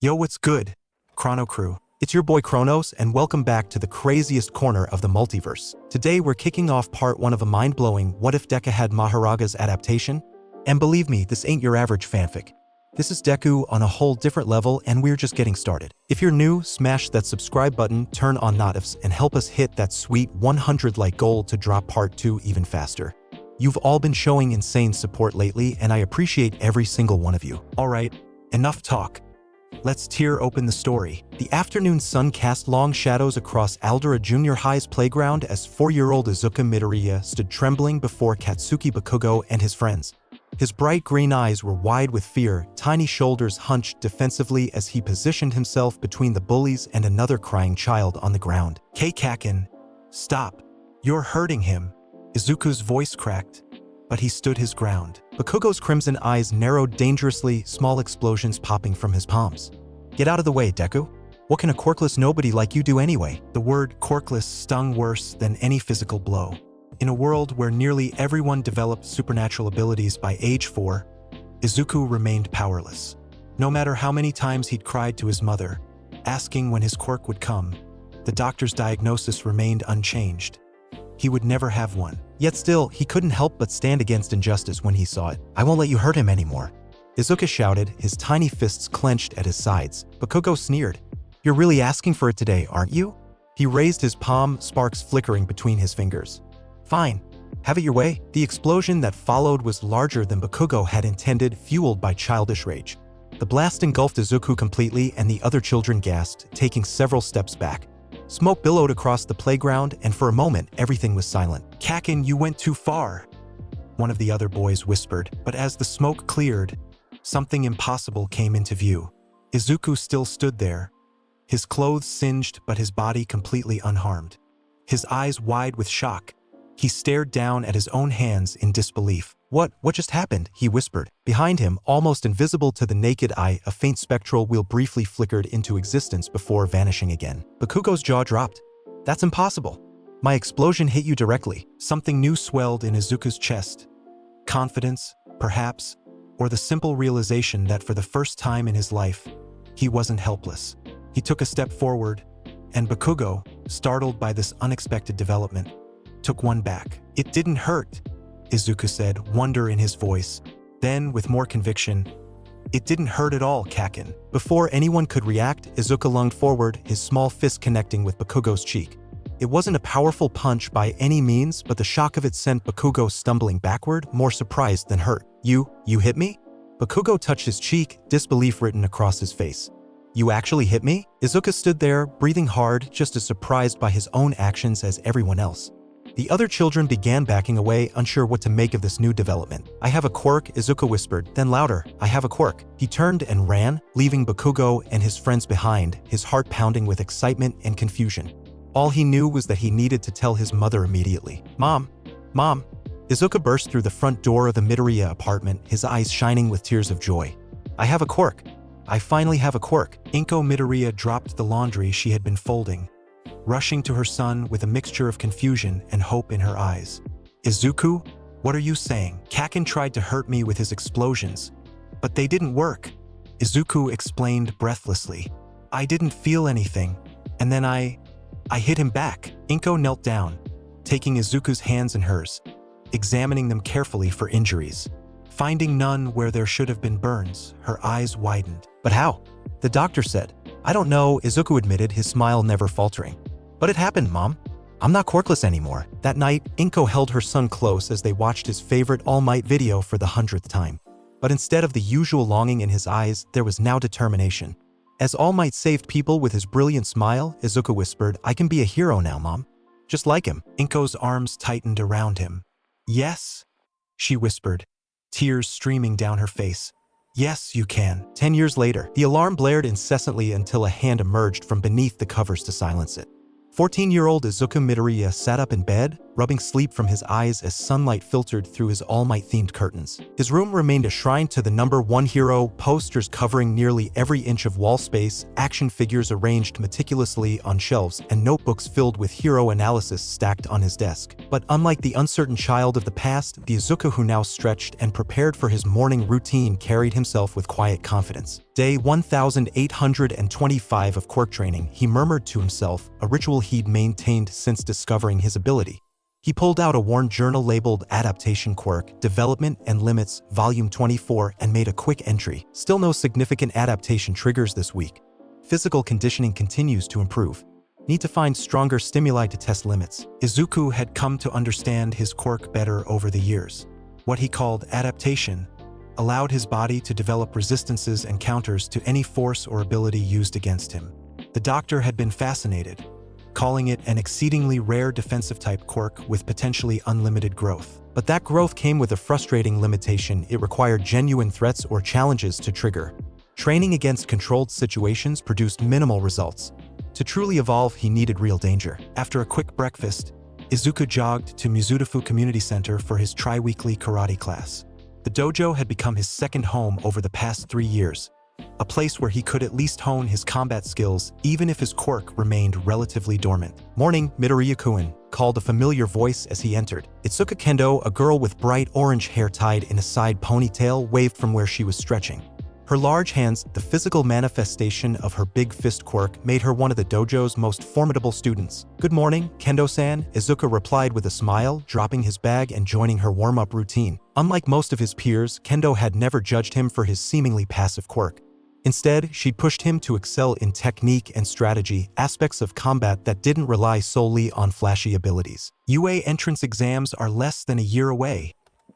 Yo, what's good? ChronoCrew. It's your boy Chronos, and welcome back to the craziest corner of the multiverse. Today we're kicking off part 1 of a mind-blowing What If Deku Had Mahoraga's adaptation? And believe me, this ain't your average fanfic. This is Deku on a whole different level, and we're just getting started. If you're new, smash that subscribe button, turn on notifs, and help us hit that sweet 100 like goal to drop part 2 even faster. You've all been showing insane support lately, and I appreciate every single one of you. Alright, enough talk. Let's tear open the story. The afternoon sun cast long shadows across Aldera Junior High's playground as 4-year-old Izuku Midoriya stood trembling before Katsuki Bakugo and his friends. His bright green eyes were wide with fear, tiny shoulders hunched defensively as he positioned himself between the bullies and another crying child on the ground. Kaisen, stop. You're hurting him. Izuku's voice cracked, but he stood his ground. Bakugo's crimson eyes narrowed dangerously, small explosions popping from his palms. Get out of the way, Deku. What can a quirkless nobody like you do anyway? The word quirkless stung worse than any physical blow. In a world where nearly everyone developed supernatural abilities by age 4, Izuku remained powerless. No matter how many times he'd cried to his mother, asking when his quirk would come, the doctor's diagnosis remained unchanged. He would never have one. Yet still, he couldn't help but stand against injustice when he saw it. I won't let you hurt him anymore. Izuku shouted, his tiny fists clenched at his sides. Bakugo sneered. You're really asking for it today, aren't you? He raised his palm, sparks flickering between his fingers. Fine. Have it your way. The explosion that followed was larger than Bakugo had intended, fueled by childish rage. The blast engulfed Izuku completely, and the other children gasped, taking several steps back. Smoke billowed across the playground, and for a moment, everything was silent. Kaisen, you went too far, one of the other boys whispered, but as the smoke cleared, something impossible came into view. Izuku still stood there, his clothes singed but his body completely unharmed. His eyes wide with shock, he stared down at his own hands in disbelief. What just happened? He whispered. Behind him, almost invisible to the naked eye, a faint spectral wheel briefly flickered into existence before vanishing again. Bakugo's jaw dropped. That's impossible. My explosion hit you directly. Something new swelled in Izuku's chest. Confidence, perhaps, or the simple realization that for the first time in his life, he wasn't helpless. He took a step forward, and Bakugo, startled by this unexpected development, took one back. It didn't hurt, Izuku said, wonder in his voice. Then, with more conviction, it didn't hurt at all, Kaisen. Before anyone could react, Izuku lunged forward, his small fist connecting with Bakugo's cheek. It wasn't a powerful punch by any means, but the shock of it sent Bakugo stumbling backward, more surprised than hurt. You hit me? Bakugo touched his cheek, disbelief written across his face. You actually hit me? Izuku stood there, breathing hard, just as surprised by his own actions as everyone else. The other children began backing away, unsure what to make of this new development. I have a quirk, Izuku whispered, then louder, I have a quirk. He turned and ran, leaving Bakugo and his friends behind, his heart pounding with excitement and confusion. All he knew was that he needed to tell his mother immediately. Mom! Izuku burst through the front door of the Midoriya apartment, his eyes shining with tears of joy. I have a quirk. I finally have a quirk. Inko Midoriya dropped the laundry she had been folding, rushing to her son with a mixture of confusion and hope in her eyes. Izuku, what are you saying? Kaisen tried to hurt me with his explosions, but they didn't work. Izuku explained breathlessly. I didn't feel anything, and then I hit him back. Inko knelt down, taking Izuku's hands in hers, examining them carefully for injuries. Finding none where there should have been burns, her eyes widened. But how? The doctor said. I don't know, Izuku admitted, his smile never faltering. But it happened, Mom. I'm not quirkless anymore. That night, Inko held her son close as they watched his favorite All Might video for the 100th time. But instead of the usual longing in his eyes, there was now determination. As All Might saved people with his brilliant smile, Izuku whispered, I can be a hero now, Mom. Just like him. Inko's arms tightened around him. Yes, she whispered, tears streaming down her face. Yes, you can. 10 years later, the alarm blared incessantly until a hand emerged from beneath the covers to silence it. 14-year-old Izuku Midoriya sat up in bed, rubbing sleep from his eyes as sunlight filtered through his All Might-themed curtains. His room remained a shrine to the #1 hero, posters covering nearly every inch of wall space, action figures arranged meticulously on shelves, and notebooks filled with hero analysis stacked on his desk. But unlike the uncertain child of the past, the Izuku who now stretched and prepared for his morning routine carried himself with quiet confidence. Day 1825 of quirk training, he murmured to himself, a ritual he'd maintained since discovering his ability. He pulled out a worn journal labeled Adaptation Quirk, Development and Limits, Volume 24, and made a quick entry. Still no significant adaptation triggers this week. Physical conditioning continues to improve. Need to find stronger stimuli to test limits. Izuku had come to understand his quirk better over the years. What he called adaptation allowed his body to develop resistances and counters to any force or ability used against him. The doctor had been fascinated, calling it an exceedingly rare defensive-type quirk with potentially unlimited growth. But that growth came with a frustrating limitation: it required genuine threats or challenges to trigger. Training against controlled situations produced minimal results. To truly evolve, he needed real danger. After a quick breakfast, Izuku jogged to Mizutofu Community Center for his tri-weekly karate class. The dojo had become his second home over the past 3 years, a place where he could at least hone his combat skills even if his quirk remained relatively dormant. "Morning, Midoriya-kun," called a familiar voice as he entered. Itsuka Kendo, a girl with bright orange hair tied in a side ponytail, waved from where she was stretching. Her large hands, the physical manifestation of her big fist quirk, made her one of the dojo's most formidable students. "Good morning, Kendo-san," Izuka replied with a smile, dropping his bag and joining her warm-up routine. Unlike most of his peers, Kendo had never judged him for his seemingly passive quirk. Instead, she'd pushed him to excel in technique and strategy, aspects of combat that didn't rely solely on flashy abilities. "UA entrance exams are less than a year away,"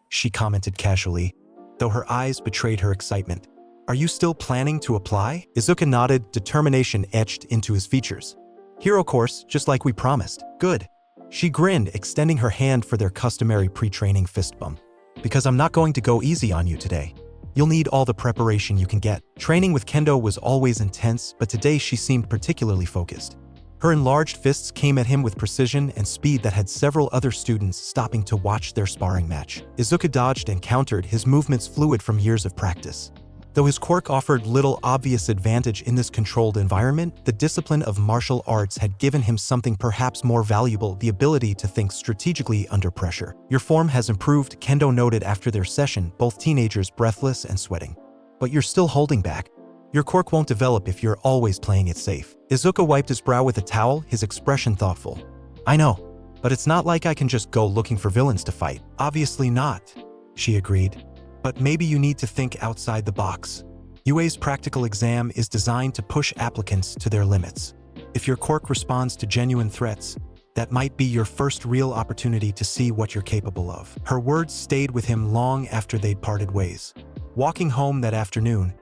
she commented casually, though her eyes betrayed her excitement. "Are you still planning to apply?" Izuka nodded, determination etched into his features. "Hero course, just like we promised." "Good." She grinned, extending her hand for their customary pre-training fist bump. "Because I'm not going to go easy on you today. You'll need all the preparation you can get." Training with Kendo was always intense, but today she seemed particularly focused. Her enlarged fists came at him with precision and speed that had several other students stopping to watch their sparring match. Izuka dodged and countered, his movements fluid from years of practice. Though his quirk offered little obvious advantage in this controlled environment, the discipline of martial arts had given him something perhaps more valuable: the ability to think strategically under pressure. "Your form has improved," Kendo noted after their session, both teenagers breathless and sweating. "But you're still holding back. Your quirk won't develop if you're always playing it safe." Izuka wiped his brow with a towel, his expression thoughtful. "I know, but it's not like I can just go looking for villains to fight." "Obviously not," she agreed. "But maybe you need to think outside the box. UA's practical exam is designed to push applicants to their limits. If your quirk responds to genuine threats, that might be your first real opportunity to see what you're capable of." Her words stayed with him long after they'd parted ways. Walking home that afternoon,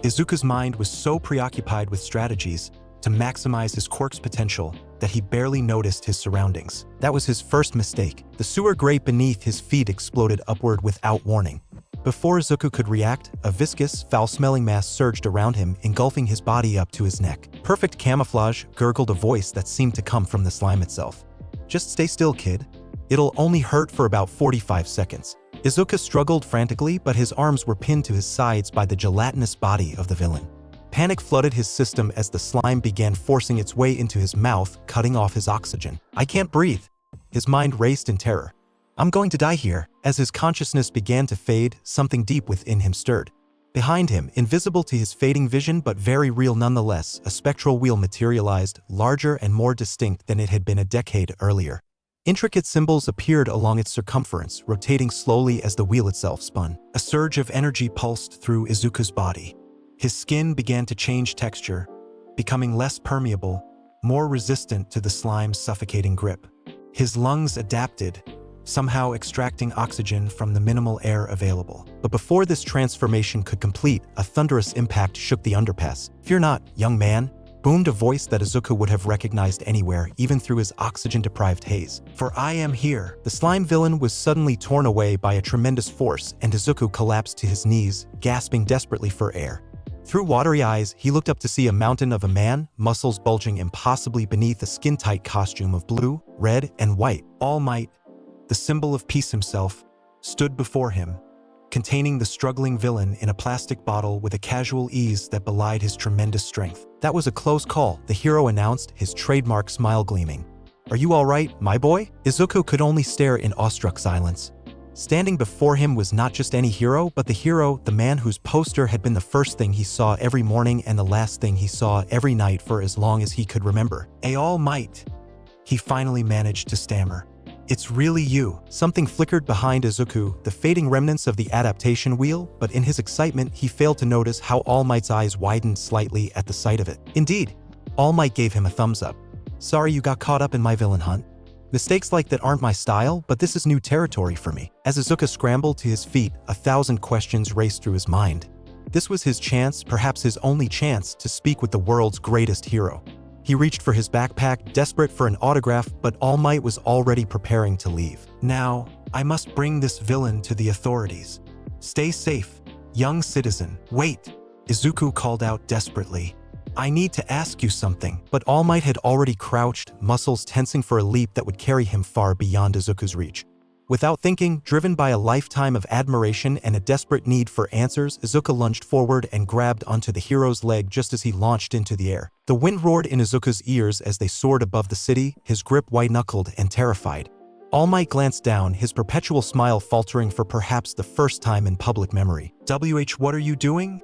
Izuku's mind was so preoccupied with strategies to maximize his quirk's potential that he barely noticed his surroundings. That was his first mistake. The sewer grate beneath his feet exploded upward without warning. Before Izuku could react, a viscous, foul-smelling mass surged around him, engulfing his body up to his neck. "Perfect camouflage," gurgled a voice that seemed to come from the slime itself. "Just stay still, kid. It'll only hurt for about 45 seconds. Izuka struggled frantically, but his arms were pinned to his sides by the gelatinous body of the villain. Panic flooded his system as the slime began forcing its way into his mouth, cutting off his oxygen. "I can't breathe." His mind raced in terror. "I'm going to die here." As his consciousness began to fade, something deep within him stirred. Behind him, invisible to his fading vision but very real nonetheless, a spectral wheel materialized, larger and more distinct than it had been a decade earlier. Intricate symbols appeared along its circumference, rotating slowly as the wheel itself spun. A surge of energy pulsed through Izuku's body. His skin began to change texture, becoming less permeable, more resistant to the slime's suffocating grip. His lungs adapted, somehow extracting oxygen from the minimal air available. But before this transformation could complete, a thunderous impact shook the underpass. "Fear not, young man," boomed a voice that Izuku would have recognized anywhere, even through his oxygen-deprived haze. "For I am here." The slime villain was suddenly torn away by a tremendous force, and Izuku collapsed to his knees, gasping desperately for air. Through watery eyes, he looked up to see a mountain of a man, muscles bulging impossibly beneath a skin-tight costume of blue, red, and white. All Might, the symbol of peace himself, stood before him, containing the struggling villain in a plastic bottle with a casual ease that belied his tremendous strength. That was a close call, the hero announced, his trademark smile gleaming. Are you all right, my boy? Izuku could only stare in awestruck silence. Standing before him was not just any hero, but the man whose poster had been the first thing he saw every morning and the last thing he saw every night for as long as he could remember. All Might, he finally managed to stammer. It's really you. Something flickered behind Izuku, the fading remnants of the adaptation wheel, but in his excitement, he failed to notice how All Might's eyes widened slightly at the sight of it. Indeed, All Might gave him a thumbs up. Sorry you got caught up in my villain hunt. Mistakes like that aren't my style, but this is new territory for me. As Izuku scrambled to his feet, 1,000 questions raced through his mind. This was his chance, perhaps his only chance, to speak with the world's greatest hero. He reached for his backpack, desperate for an autograph, but All Might was already preparing to leave. Now, I must bring this villain to the authorities. Stay safe, young citizen. Wait, Izuku called out desperately. I need to ask you something, but All Might had already crouched, muscles tensing for a leap that would carry him far beyond Izuku's reach. Without thinking, driven by a lifetime of admiration and a desperate need for answers, Izuku lunged forward and grabbed onto the hero's leg just as he launched into the air. The wind roared in Izuku's ears as they soared above the city, his grip white-knuckled and terrified. All Might glanced down, his perpetual smile faltering for perhaps the first time in public memory. What are you doing?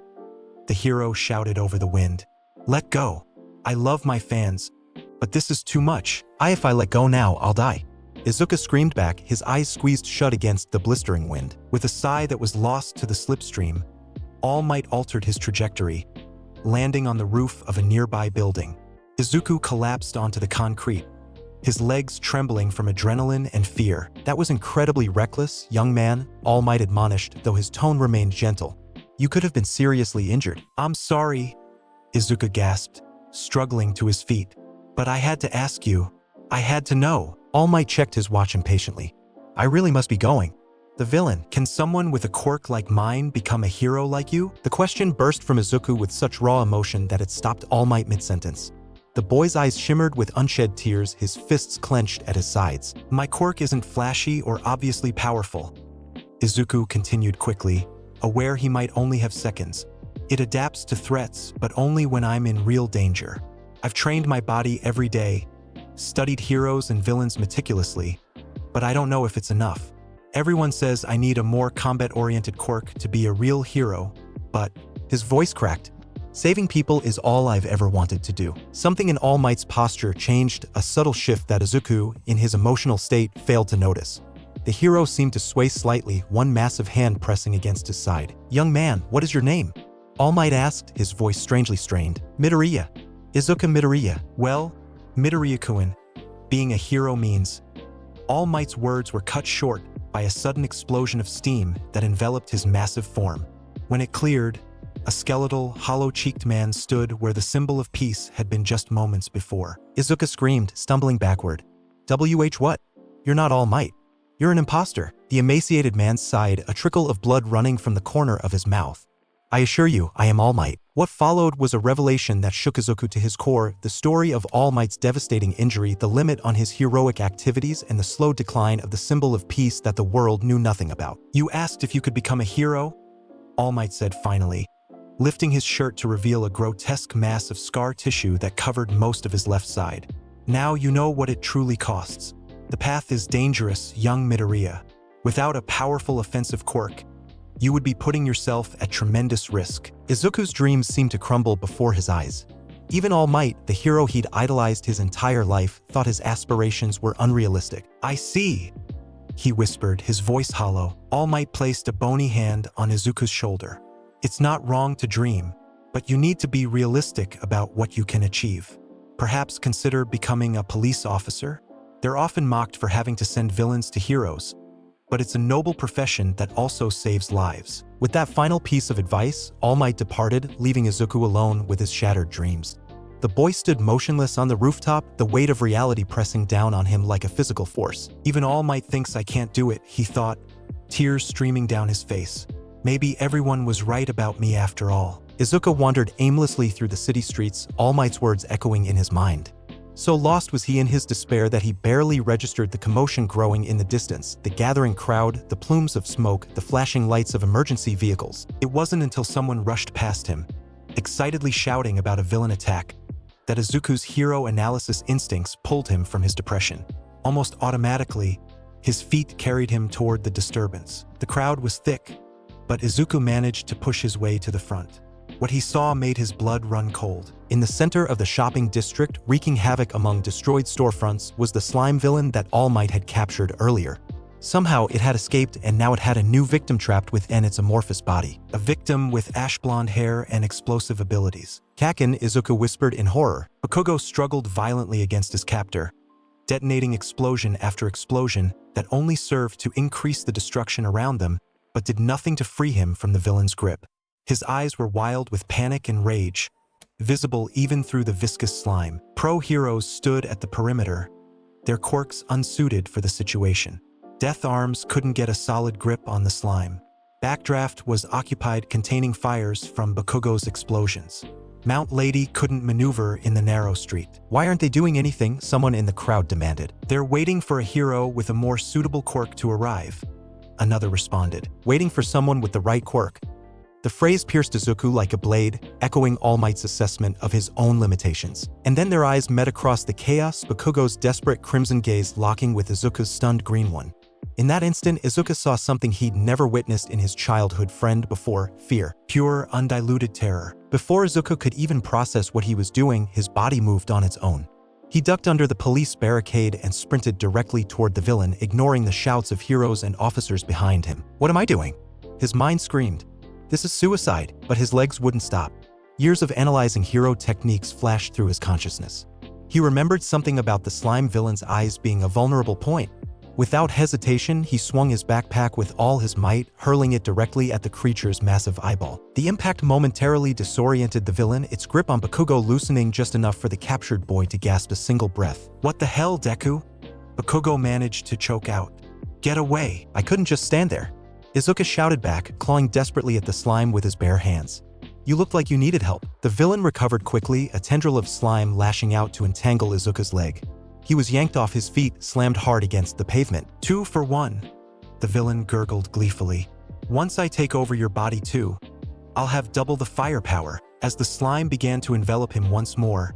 The hero shouted over the wind. Let go. I love my fans. But this is too much. If I let go now, I'll die. Izuku screamed back, his eyes squeezed shut against the blistering wind. With a sigh that was lost to the slipstream, All Might altered his trajectory, landing on the roof of a nearby building. Izuku collapsed onto the concrete, his legs trembling from adrenaline and fear. That was incredibly reckless, young man, All Might admonished, though his tone remained gentle. You could have been seriously injured. I'm sorry, Izuku gasped, struggling to his feet. But I had to ask you. I had to know. All Might checked his watch impatiently. I really must be going. The villain, can someone with a quirk like mine become a hero like you? The question burst from Izuku with such raw emotion that it stopped All Might mid-sentence. The boy's eyes shimmered with unshed tears, his fists clenched at his sides. My quirk isn't flashy or obviously powerful, Izuku continued quickly, aware he might only have seconds. It adapts to threats, but only when I'm in real danger. I've trained my body every day, studied heroes and villains meticulously, but I don't know if it's enough. Everyone says I need a more combat-oriented quirk to be a real hero, but his voice cracked. Saving people is all I've ever wanted to do. Something in All Might's posture changed, a subtle shift that Izuku, in his emotional state, failed to notice. The hero seemed to sway slightly, one massive hand pressing against his side. Young man, what is your name? All Might asked, his voice strangely strained. Midoriya. Izuku Midoriya. Well, Midoriya-kun, being a hero means. All Might's words were cut short by a sudden explosion of steam that enveloped his massive form. When it cleared, a skeletal, hollow-cheeked man stood where the symbol of peace had been just moments before. Izuku screamed, stumbling backward. What? You're not All Might. You're an imposter. The emaciated man sighed, a trickle of blood running from the corner of his mouth. I assure you, I am All Might. What followed was a revelation that shook Izuku to his core, the story of All Might's devastating injury, the limit on his heroic activities, and the slow decline of the symbol of peace that the world knew nothing about. You asked if you could become a hero? All Might said finally, lifting his shirt to reveal a grotesque mass of scar tissue that covered most of his left side. Now you know what it truly costs. The path is dangerous, young Midoriya. Without a powerful offensive quirk, you would be putting yourself at tremendous risk. Izuku's dreams seemed to crumble before his eyes. Even All Might, the hero he'd idolized his entire life, thought his aspirations were unrealistic. I see, he whispered, his voice hollow. All Might placed a bony hand on Izuku's shoulder. It's not wrong to dream, but you need to be realistic about what you can achieve. Perhaps consider becoming a police officer? They're often mocked for having to send villains to heroes, but it's a noble profession that also saves lives. With that final piece of advice, All Might departed, leaving Izuku alone with his shattered dreams. The boy stood motionless on the rooftop, the weight of reality pressing down on him like a physical force. Even All Might thinks I can't do it, he thought, tears streaming down his face. Maybe everyone was right about me after all. Izuku wandered aimlessly through the city streets, All Might's words echoing in his mind. So lost was he in his despair that he barely registered the commotion growing in the distance, the gathering crowd, the plumes of smoke, the flashing lights of emergency vehicles. It wasn't until someone rushed past him, excitedly shouting about a villain attack, that Izuku's hero analysis instincts pulled him from his depression. Almost automatically, his feet carried him toward the disturbance. The crowd was thick, but Izuku managed to push his way to the front. What he saw made his blood run cold. In the center of the shopping district, wreaking havoc among destroyed storefronts, was the slime villain that All Might had captured earlier. Somehow it had escaped, and now it had a new victim trapped within its amorphous body. A victim with ash blonde hair and explosive abilities. "Kaken," Izuku whispered in horror. Bakugo struggled violently against his captor, detonating explosion after explosion that only served to increase the destruction around them, but did nothing to free him from the villain's grip. His eyes were wild with panic and rage, visible even through the viscous slime. Pro-heroes stood at the perimeter, their quirks unsuited for the situation. Death Arms couldn't get a solid grip on the slime. Backdraft was occupied containing fires from Bakugo's explosions. Mount Lady couldn't maneuver in the narrow street. "Why aren't they doing anything?" someone in the crowd demanded. "They're waiting for a hero with a more suitable quirk to arrive," another responded. "Waiting for someone with the right quirk." The phrase pierced Izuku like a blade, echoing All Might's assessment of his own limitations. And then their eyes met across the chaos, Bakugo's desperate crimson gaze locking with Izuku's stunned green one. In that instant, Izuku saw something he'd never witnessed in his childhood friend before: fear. Pure, undiluted terror. Before Izuku could even process what he was doing, his body moved on its own. He ducked under the police barricade and sprinted directly toward the villain, ignoring the shouts of heroes and officers behind him. "What am I doing?" His mind screamed. "This is suicide," but his legs wouldn't stop. Years of analyzing hero techniques flashed through his consciousness. He remembered something about the slime villain's eyes being a vulnerable point. Without hesitation, he swung his backpack with all his might, hurling it directly at the creature's massive eyeball. The impact momentarily disoriented the villain, its grip on Bakugo loosening just enough for the captured boy to gasp a single breath. "What the hell, Deku?" Bakugo managed to choke out. "Get away! I couldn't just stand there." Izuku shouted back, clawing desperately at the slime with his bare hands. "You looked like you needed help." The villain recovered quickly, a tendril of slime lashing out to entangle Izuku's leg. He was yanked off his feet, slammed hard against the pavement. "2 for 1. The villain gurgled gleefully. "Once I take over your body too, I'll have double the firepower." As the slime began to envelop him once more,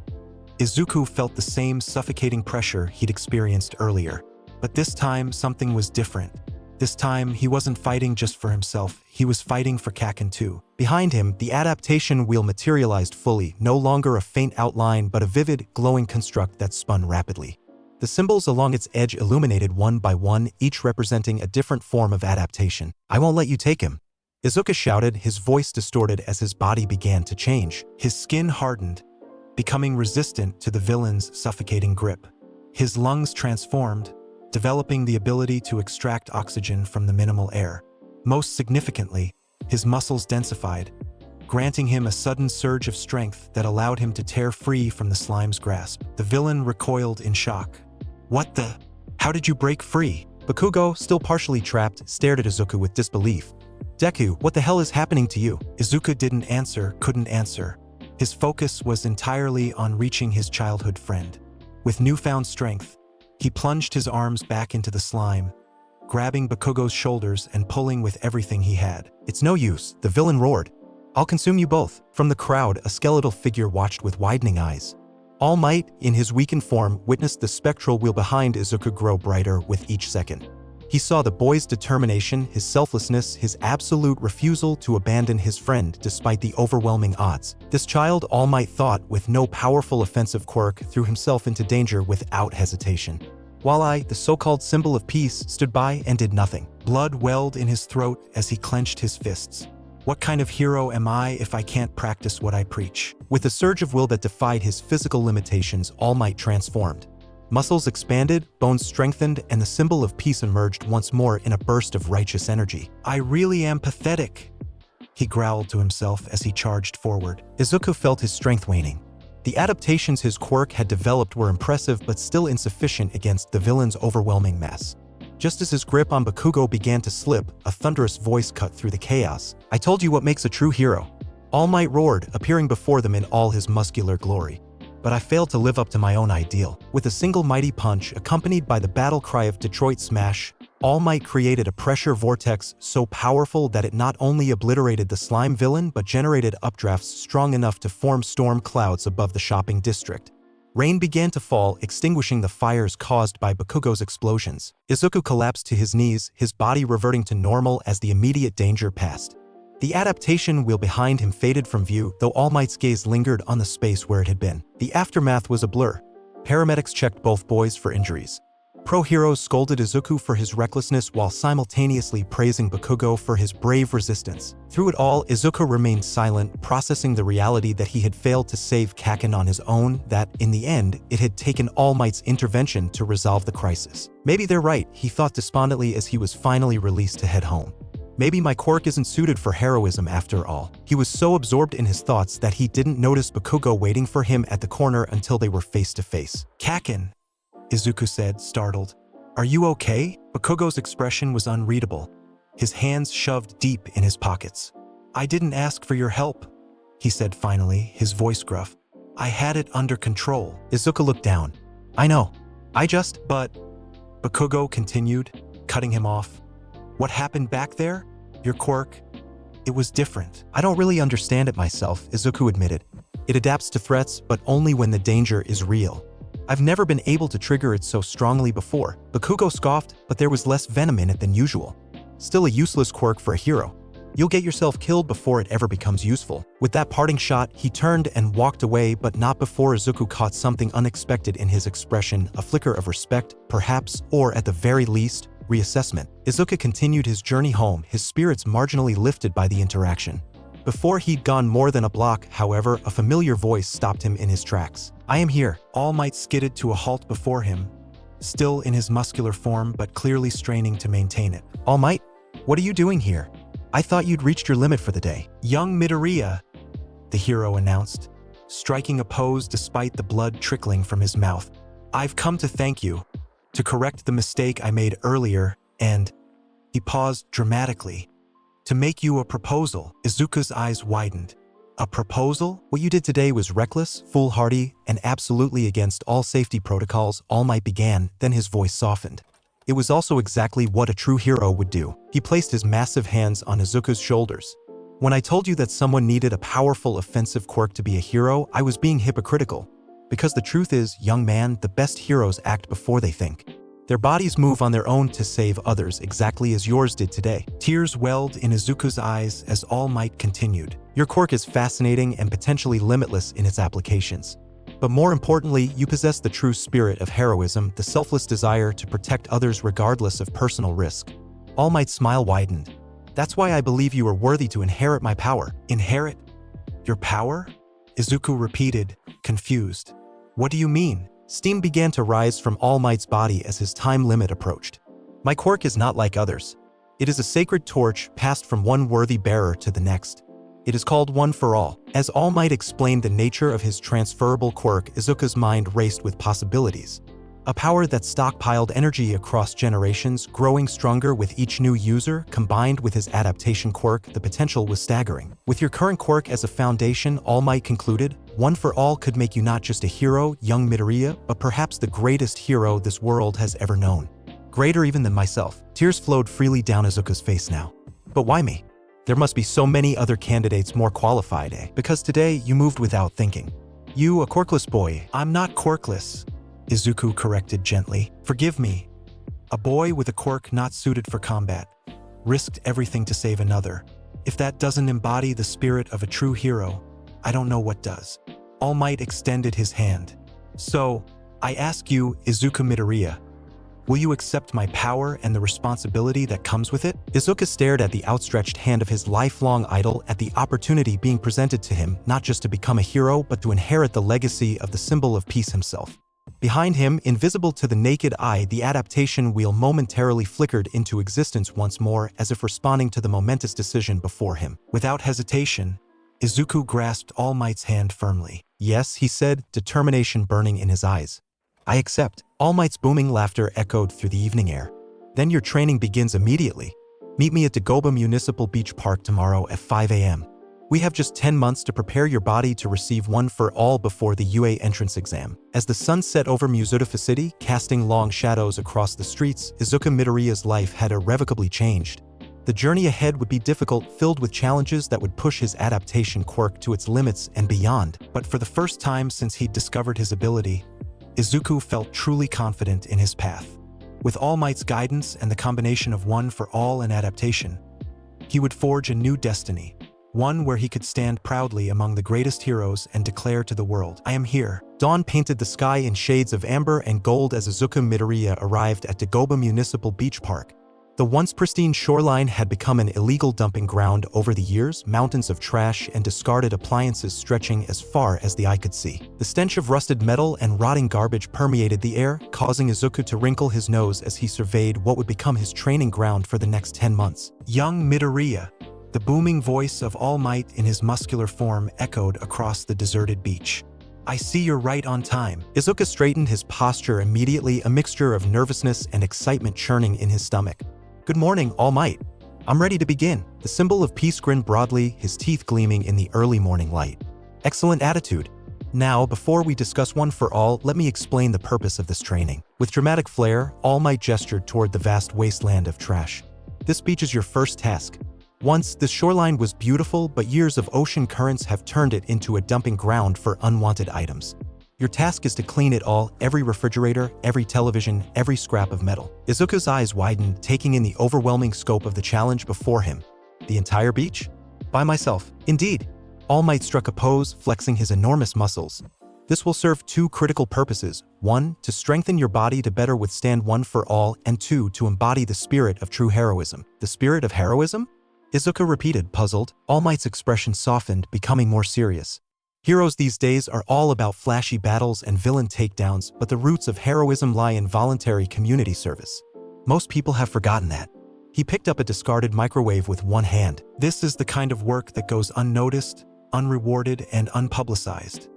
Izuku felt the same suffocating pressure he'd experienced earlier. But this time, something was different. This time, he wasn't fighting just for himself, he was fighting for Kaken too. Behind him, the adaptation wheel materialized fully, no longer a faint outline but a vivid, glowing construct that spun rapidly. The symbols along its edge illuminated one by one, each representing a different form of adaptation. "I won't let you take him," Izuku shouted, his voice distorted as his body began to change. His skin hardened, becoming resistant to the villain's suffocating grip. His lungs transformed, developing the ability to extract oxygen from the minimal air. Most significantly, his muscles densified, granting him a sudden surge of strength that allowed him to tear free from the slime's grasp. The villain recoiled in shock. "What the? How did you break free?" Bakugo, still partially trapped, stared at Izuku with disbelief. "Deku, what the hell is happening to you?" Izuku couldn't answer. His focus was entirely on reaching his childhood friend. With newfound strength, he plunged his arms back into the slime, grabbing Bakugo's shoulders and pulling with everything he had. "It's no use," the villain roared. "I'll consume you both." From the crowd, a skeletal figure watched with widening eyes. All Might, in his weakened form, witnessed the spectral wheel behind Izuku grow brighter with each second. He saw the boy's determination, his selflessness, his absolute refusal to abandon his friend despite the overwhelming odds. This child, All Might thought, with no powerful offensive quirk, threw himself into danger without hesitation. While I, the so-called symbol of peace, stood by and did nothing. Blood welled in his throat as he clenched his fists. What kind of hero am I if I can't practice what I preach? With a surge of will that defied his physical limitations, All Might transformed. Muscles expanded, bones strengthened, and the symbol of peace emerged once more in a burst of righteous energy. I really am pathetic, he growled to himself as he charged forward. Izuku felt his strength waning. The adaptations his quirk had developed were impressive but still insufficient against the villain's overwhelming mass. Just as his grip on Bakugo began to slip, a thunderous voice cut through the chaos. I told you what makes a true hero. All Might roared, appearing before them in all his muscular glory. but I failed to live up to my own ideal. With a single mighty punch accompanied by the battle cry of Detroit Smash, All Might created a pressure vortex so powerful that it not only obliterated the slime villain but generated updrafts strong enough to form storm clouds above the shopping district. Rain began to fall, extinguishing the fires caused by Bakugo's explosions. Izuku collapsed to his knees, his body reverting to normal as the immediate danger passed. The adaptation wheel behind him faded from view, though All Might's gaze lingered on the space where it had been. The aftermath was a blur. Paramedics checked both boys for injuries. Pro-heroes scolded Izuku for his recklessness while simultaneously praising Bakugo for his brave resistance. Through it all, Izuku remained silent, processing the reality that he had failed to save Kaisen on his own, that, in the end, it had taken All Might's intervention to resolve the crisis. Maybe they're right, he thought despondently as he was finally released to head home. Maybe my quirk isn't suited for heroism after all. He was so absorbed in his thoughts that he didn't notice Bakugo waiting for him at the corner until they were face to face. Kaisen, Izuku said, startled. Are you okay? Bakugo's expression was unreadable, his hands shoved deep in his pockets. I didn't ask for your help, he said finally, his voice gruff. I had it under control. Izuku looked down. I know. But Bakugo continued, cutting him off. What happened back there? Your quirk? It was different. I don't really understand it myself, Izuku admitted. It adapts to threats, but only when the danger is real. I've never been able to trigger it so strongly before. Bakugo scoffed, but there was less venom in it than usual. Still a useless quirk for a hero. You'll get yourself killed before it ever becomes useful. With that parting shot, he turned and walked away, but not before Izuku caught something unexpected in his expression, a flicker of respect, perhaps, or at the very least, reassessment. Izuku continued his journey home, his spirits marginally lifted by the interaction. Before he'd gone more than a block, however, a familiar voice stopped him in his tracks. I am here. All Might skidded to a halt before him, still in his muscular form but clearly straining to maintain it. All Might? What are you doing here? I thought you'd reached your limit for the day. Young Midoriya, the hero announced, striking a pose despite the blood trickling from his mouth. I've come to thank you, to correct the mistake I made earlier, and he paused dramatically. To make you a proposal. Izuku's eyes widened. A proposal? What you did today was reckless, foolhardy, and absolutely against all safety protocols. All Might began, then his voice softened. It was also exactly what a true hero would do. He placed his massive hands on Izuku's shoulders. When I told you that someone needed a powerful offensive quirk to be a hero, I was being hypocritical. Because the truth is, young man, the best heroes act before they think. Their bodies move on their own to save others, exactly as yours did today. Tears welled in Izuku's eyes as All Might continued. Your quirk is fascinating and potentially limitless in its applications. But more importantly, you possess the true spirit of heroism, the selfless desire to protect others regardless of personal risk. All Might's smile widened. That's why I believe you are worthy to inherit my power. Inherit? Your power? Izuku repeated, confused. What do you mean? Steam began to rise from All Might's body as his time limit approached. My quirk is not like others. It is a sacred torch passed from one worthy bearer to the next. It is called One for All. As All Might explained the nature of his transferable quirk, Izuku's mind raced with possibilities. A power that stockpiled energy across generations, growing stronger with each new user, combined with his adaptation quirk, the potential was staggering. With your current quirk as a foundation, All Might concluded, One for All could make you not just a hero, young Midoriya, but perhaps the greatest hero this world has ever known. Greater even than myself. Tears flowed freely down Izuku's face now. But why me? There must be so many other candidates more qualified, eh? Because today, you moved without thinking. You, a quirkless boy. I'm not quirkless, Izuku corrected gently. Forgive me. A boy with a quirk not suited for combat. Risked everything to save another. If that doesn't embody the spirit of a true hero, I don't know what does. All Might extended his hand. So, I ask you, Izuku Midoriya, will you accept my power and the responsibility that comes with it? Izuku stared at the outstretched hand of his lifelong idol, at the opportunity being presented to him, not just to become a hero, but to inherit the legacy of the symbol of peace himself. Behind him, invisible to the naked eye, the adaptation wheel momentarily flickered into existence once more, as if responding to the momentous decision before him. Without hesitation, Izuku grasped All Might's hand firmly. Yes, he said, determination burning in his eyes. I accept. All Might's booming laughter echoed through the evening air. Then your training begins immediately. Meet me at Dagoba Municipal Beach Park tomorrow at 5 a.m. We have just 10 months to prepare your body to receive one for all before the UA entrance exam. As the sun set over Muzotafa City, casting long shadows across the streets, Izuku Midoriya's life had irrevocably changed. The journey ahead would be difficult, filled with challenges that would push his adaptation quirk to its limits and beyond. But for the first time since he'd discovered his ability, Izuku felt truly confident in his path. With All Might's guidance and the combination of one for all and adaptation, he would forge a new destiny. One where he could stand proudly among the greatest heroes and declare to the world, "I am here." Dawn painted the sky in shades of amber and gold as Izuku Midoriya arrived at Dagoba Municipal Beach Park. The once pristine shoreline had become an illegal dumping ground over the years, mountains of trash and discarded appliances stretching as far as the eye could see. The stench of rusted metal and rotting garbage permeated the air, causing Izuku to wrinkle his nose as he surveyed what would become his training ground for the next 10 months. Young Midoriya. The booming voice of All Might in his muscular form echoed across the deserted beach. "I see you're right on time." Izuku straightened his posture immediately, a mixture of nervousness and excitement churning in his stomach. "Good morning, All Might. I'm ready to begin." The symbol of peace grinned broadly, his teeth gleaming in the early morning light. "Excellent attitude. Now, before we discuss one for all, let me explain the purpose of this training." With dramatic flair, All Might gestured toward the vast wasteland of trash. "This beach is your first task. Once, this shoreline was beautiful, but years of ocean currents have turned it into a dumping ground for unwanted items. Your task is to clean it all, every refrigerator, every television, every scrap of metal." Izuku's eyes widened, taking in the overwhelming scope of the challenge before him. "The entire beach? By myself?" "Indeed." All Might struck a pose, flexing his enormous muscles. "This will serve two critical purposes. One, to strengthen your body to better withstand one for all, and two, to embody the spirit of true heroism." "The spirit of heroism?" Izuku repeated, puzzled. All Might's expression softened, becoming more serious. "Heroes these days are all about flashy battles and villain takedowns, but the roots of heroism lie in voluntary community service. Most people have forgotten that." He picked up a discarded microwave with one hand. "This is the kind of work that goes unnoticed, unrewarded, and unpublicized.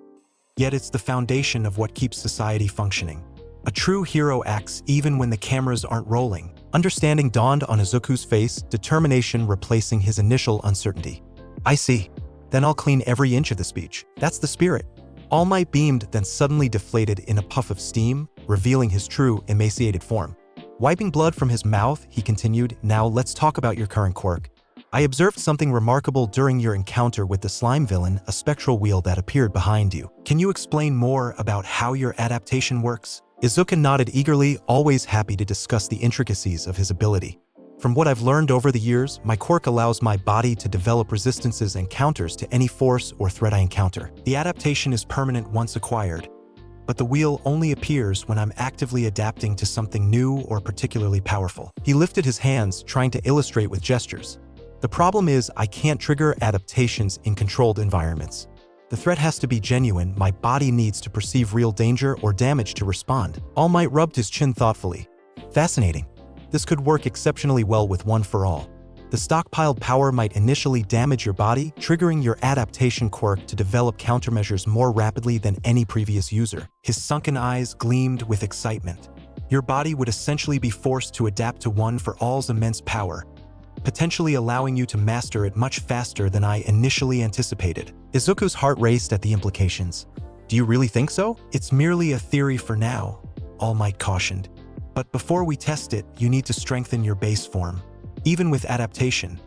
Yet it's the foundation of what keeps society functioning. A true hero acts even when the cameras aren't rolling." Understanding dawned on Izuku's face, determination replacing his initial uncertainty. "I see. Then I'll clean every inch of this beach. That's the spirit." All Might beamed, then suddenly deflated in a puff of steam, revealing his true, emaciated form. Wiping blood from his mouth, he continued, "Now let's talk about your current quirk. I observed something remarkable during your encounter with the slime villain, a spectral wheel that appeared behind you. Can you explain more about how your adaptation works?" Izuku nodded eagerly, always happy to discuss the intricacies of his ability. "From what I've learned over the years, my quirk allows my body to develop resistances and counters to any force or threat I encounter. The adaptation is permanent once acquired, but the wheel only appears when I'm actively adapting to something new or particularly powerful." He lifted his hands, trying to illustrate with gestures. "The problem is I can't trigger adaptations in controlled environments. The threat has to be genuine. My body needs to perceive real danger or damage to respond." All Might rubbed his chin thoughtfully. "Fascinating. This could work exceptionally well with one for all. The stockpiled power might initially damage your body, triggering your adaptation quirk to develop countermeasures more rapidly than any previous user." His sunken eyes gleamed with excitement. "Your body would essentially be forced to adapt to one for all's immense power, potentially allowing you to master it much faster than I initially anticipated." Izuku's heart raced at the implications. "Do you really think so?" "It's merely a theory for now," All Might cautioned. "But before we test it, you need to strengthen your base form. Even with adaptation,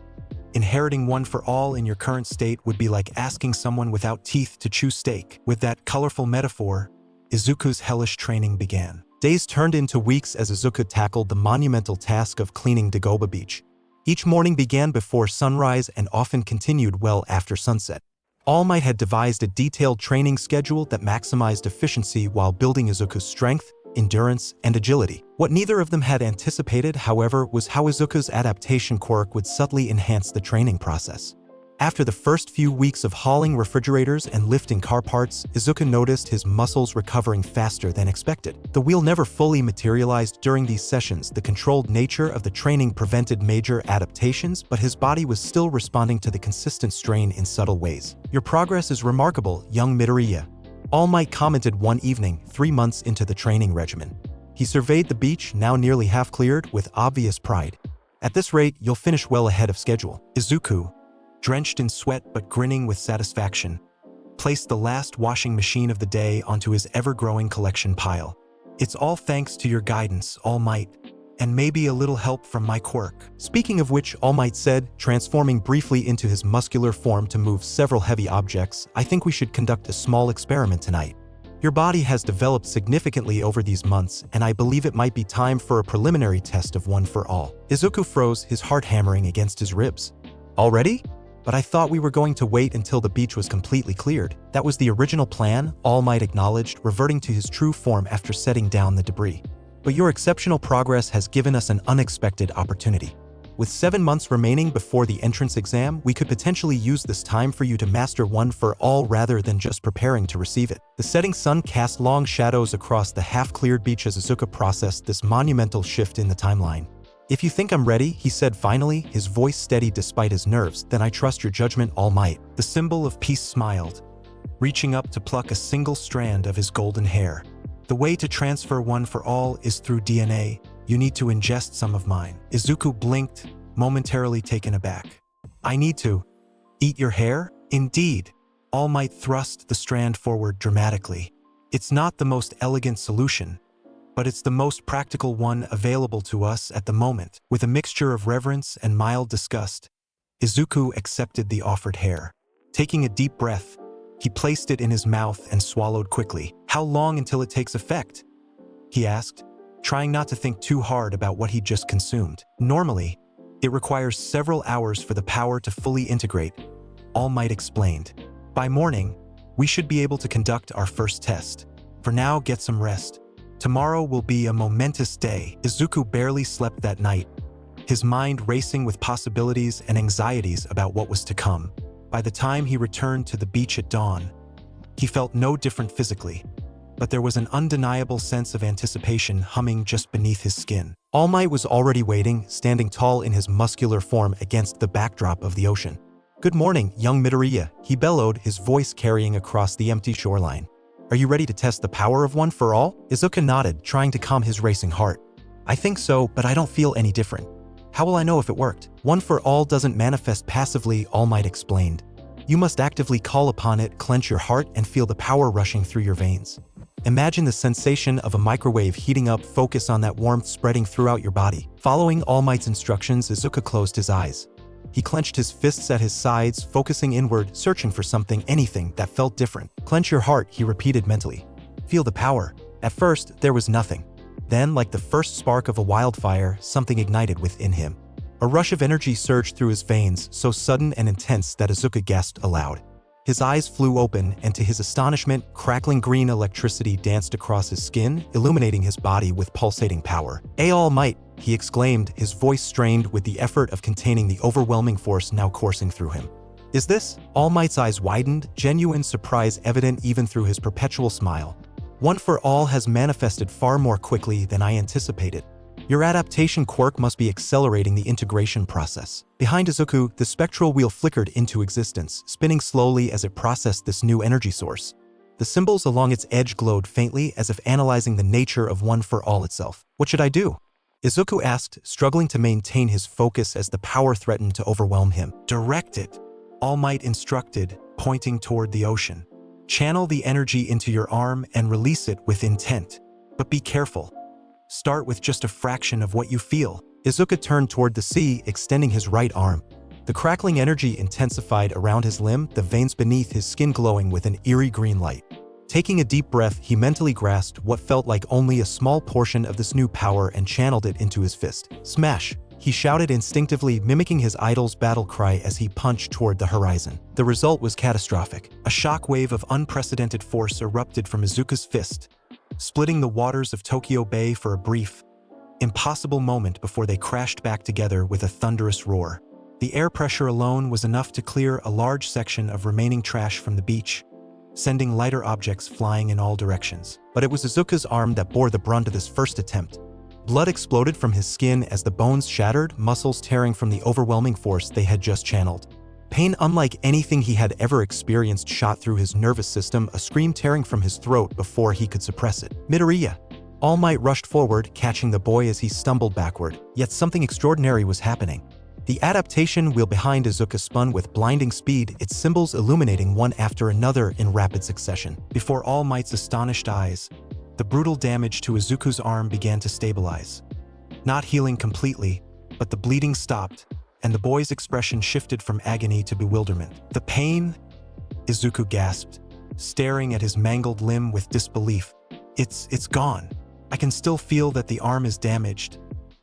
inheriting one for all in your current state would be like asking someone without teeth to chew steak." With that colorful metaphor, Izuku's hellish training began. Days turned into weeks as Izuku tackled the monumental task of cleaning Dagoba Beach. Each morning began before sunrise and often continued well after sunset. All Might had devised a detailed training schedule that maximized efficiency while building Izuku's strength, endurance, and agility. What neither of them had anticipated, however, was how Izuku's adaptation quirk would subtly enhance the training process. After the first few weeks of hauling refrigerators and lifting car parts, Izuku noticed his muscles recovering faster than expected. The wheel never fully materialized during these sessions. The controlled nature of the training prevented major adaptations, but his body was still responding to the consistent strain in subtle ways. "Your progress is remarkable, young Midoriya," All Might commented one evening, 3 months into the training regimen. He surveyed the beach, now nearly half cleared, with obvious pride. "At this rate, you'll finish well ahead of schedule." Izuku, drenched in sweat but grinning with satisfaction, placed the last washing machine of the day onto his ever-growing collection pile. It's all thanks to your guidance, All Might, and maybe a little help from my quirk. Speaking of which, All Might said, transforming briefly into his muscular form to move several heavy objects, I think we should conduct a small experiment tonight. Your body has developed significantly over these months, and I believe it might be time for a preliminary test of One for All. Izuku froze, his heart hammering against his ribs. Already? But I thought we were going to wait until the beach was completely cleared. That was the original plan, All Might acknowledged, reverting to his true form after setting down the debris. But your exceptional progress has given us an unexpected opportunity. With 7 months remaining before the entrance exam, we could potentially use this time for you to master One for All rather than just preparing to receive it. The setting sun cast long shadows across the half-cleared beach as Izuku processed this monumental shift in the timeline. If you think I'm ready, he said finally, his voice steady despite his nerves, then I trust your judgment, All Might. The symbol of peace smiled, reaching up to pluck a single strand of his golden hair. The way to transfer One for All is through DNA. You need to ingest some of mine. Izuku blinked, momentarily taken aback. I need to eat your hair? Indeed. All Might thrust the strand forward dramatically. It's not the most elegant solution, but it's the most practical one available to us at the moment. With a mixture of reverence and mild disgust, Izuku accepted the offered hair. Taking a deep breath, he placed it in his mouth and swallowed quickly. How long until it takes effect? He asked, trying not to think too hard about what he'd just consumed. Normally, it requires several hours for the power to fully integrate, All Might explained. By morning, we should be able to conduct our first test. For now, get some rest. Tomorrow will be a momentous day. Izuku barely slept that night, his mind racing with possibilities and anxieties about what was to come. By the time he returned to the beach at dawn, he felt no different physically, but there was an undeniable sense of anticipation humming just beneath his skin. All Might was already waiting, standing tall in his muscular form against the backdrop of the ocean. Good morning, young Midoriya, he bellowed, his voice carrying across the empty shoreline. Are you ready to test the power of One for All? Izuku nodded, trying to calm his racing heart. I think so, but I don't feel any different. How will I know if it worked? One for All doesn't manifest passively, All Might explained. You must actively call upon it, clench your heart, and feel the power rushing through your veins. Imagine the sensation of a microwave heating up, focus on that warmth spreading throughout your body. Following All Might's instructions, Izuku closed his eyes. He clenched his fists at his sides, focusing inward, searching for something, anything that felt different. Clench your heart, he repeated mentally. Feel the power. At first, there was nothing. Then, like the first spark of a wildfire, something ignited within him. A rush of energy surged through his veins, so sudden and intense that Izuku gasped aloud. His eyes flew open, and to his astonishment, crackling green electricity danced across his skin, illuminating his body with pulsating power. All Might, he exclaimed, his voice strained with the effort of containing the overwhelming force now coursing through him. Is this? All Might's eyes widened, genuine surprise evident even through his perpetual smile. One for All has manifested far more quickly than I anticipated. Your adaptation quirk must be accelerating the integration process. Behind Izuku, the spectral wheel flickered into existence, spinning slowly as it processed this new energy source. The symbols along its edge glowed faintly as if analyzing the nature of One for All itself. What should I do? Izuku asked, struggling to maintain his focus as the power threatened to overwhelm him. Direct it, All Might instructed, pointing toward the ocean. Channel the energy into your arm and release it with intent. But be careful. Start with just a fraction of what you feel. Izuku turned toward the sea, extending his right arm. The crackling energy intensified around his limb, the veins beneath his skin glowing with an eerie green light. Taking a deep breath, he mentally grasped what felt like only a small portion of this new power and channeled it into his fist. Smash! He shouted instinctively, mimicking his idol's battle cry as he punched toward the horizon. The result was catastrophic. A shockwave of unprecedented force erupted from Izuku's fist, splitting the waters of Tokyo Bay for a brief, impossible moment before they crashed back together with a thunderous roar. The air pressure alone was enough to clear a large section of remaining trash from the beach, sending lighter objects flying in all directions. But it was Izuku's arm that bore the brunt of this first attempt. Blood exploded from his skin as the bones shattered, muscles tearing from the overwhelming force they had just channeled. Pain unlike anything he had ever experienced shot through his nervous system, a scream tearing from his throat before he could suppress it. Midoriya! All Might rushed forward, catching the boy as he stumbled backward. Yet something extraordinary was happening. The adaptation wheel behind Izuku spun with blinding speed, its symbols illuminating one after another in rapid succession. Before All Might's astonished eyes, the brutal damage to Izuku's arm began to stabilize. Not healing completely, but the bleeding stopped, and the boy's expression shifted from agony to bewilderment. "The pain?" Izuku gasped, staring at his mangled limb with disbelief. It's gone. I can still feel that the arm is damaged,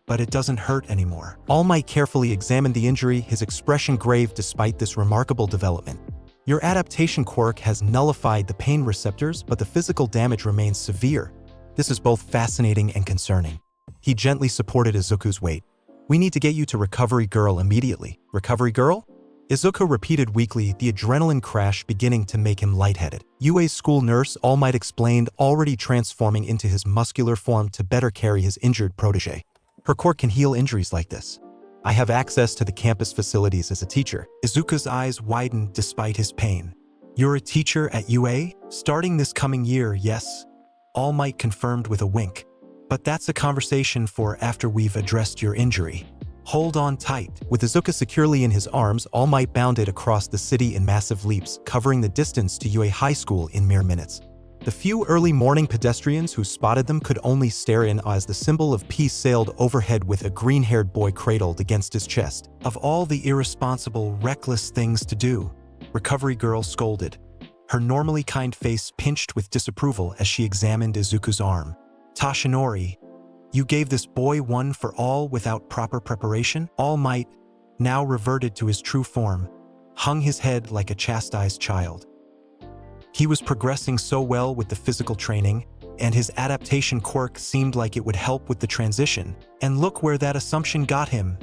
but it doesn't hurt anymore." All Might carefully examined the injury, his expression grave despite this remarkable development. "Your adaptation quirk has nullified the pain receptors, but the physical damage remains severe. This is both fascinating and concerning." He gently supported Izuku's weight. "We need to get you to Recovery Girl immediately." "Recovery Girl?" Izuku repeated weakly, the adrenaline crash beginning to make him lightheaded. UA's school nurse, All Might explained, already transforming into his muscular form to better carry his injured protege. "Her quirk can heal injuries like this. I have access to the campus facilities as a teacher." Izuku's eyes widened despite his pain. "You're a teacher at UA? Starting this coming year, yes?" All Might confirmed with a wink. "But that's a conversation for after we've addressed your injury. Hold on tight." With Izuku securely in his arms, All Might bounded across the city in massive leaps, covering the distance to UA High School in mere minutes. The few early morning pedestrians who spotted them could only stare in as the symbol of peace sailed overhead with a green-haired boy cradled against his chest. "Of all the irresponsible, reckless things to do," Recovery Girl scolded, her normally kind face pinched with disapproval as she examined Izuku's arm. "Tashinori, you gave this boy one for all without proper preparation?" All Might, now reverted to his true form, hung his head like a chastised child. He was progressing so well with the physical training, and his adaptation quirk seemed like it would help with the transition. And look where that assumption got him,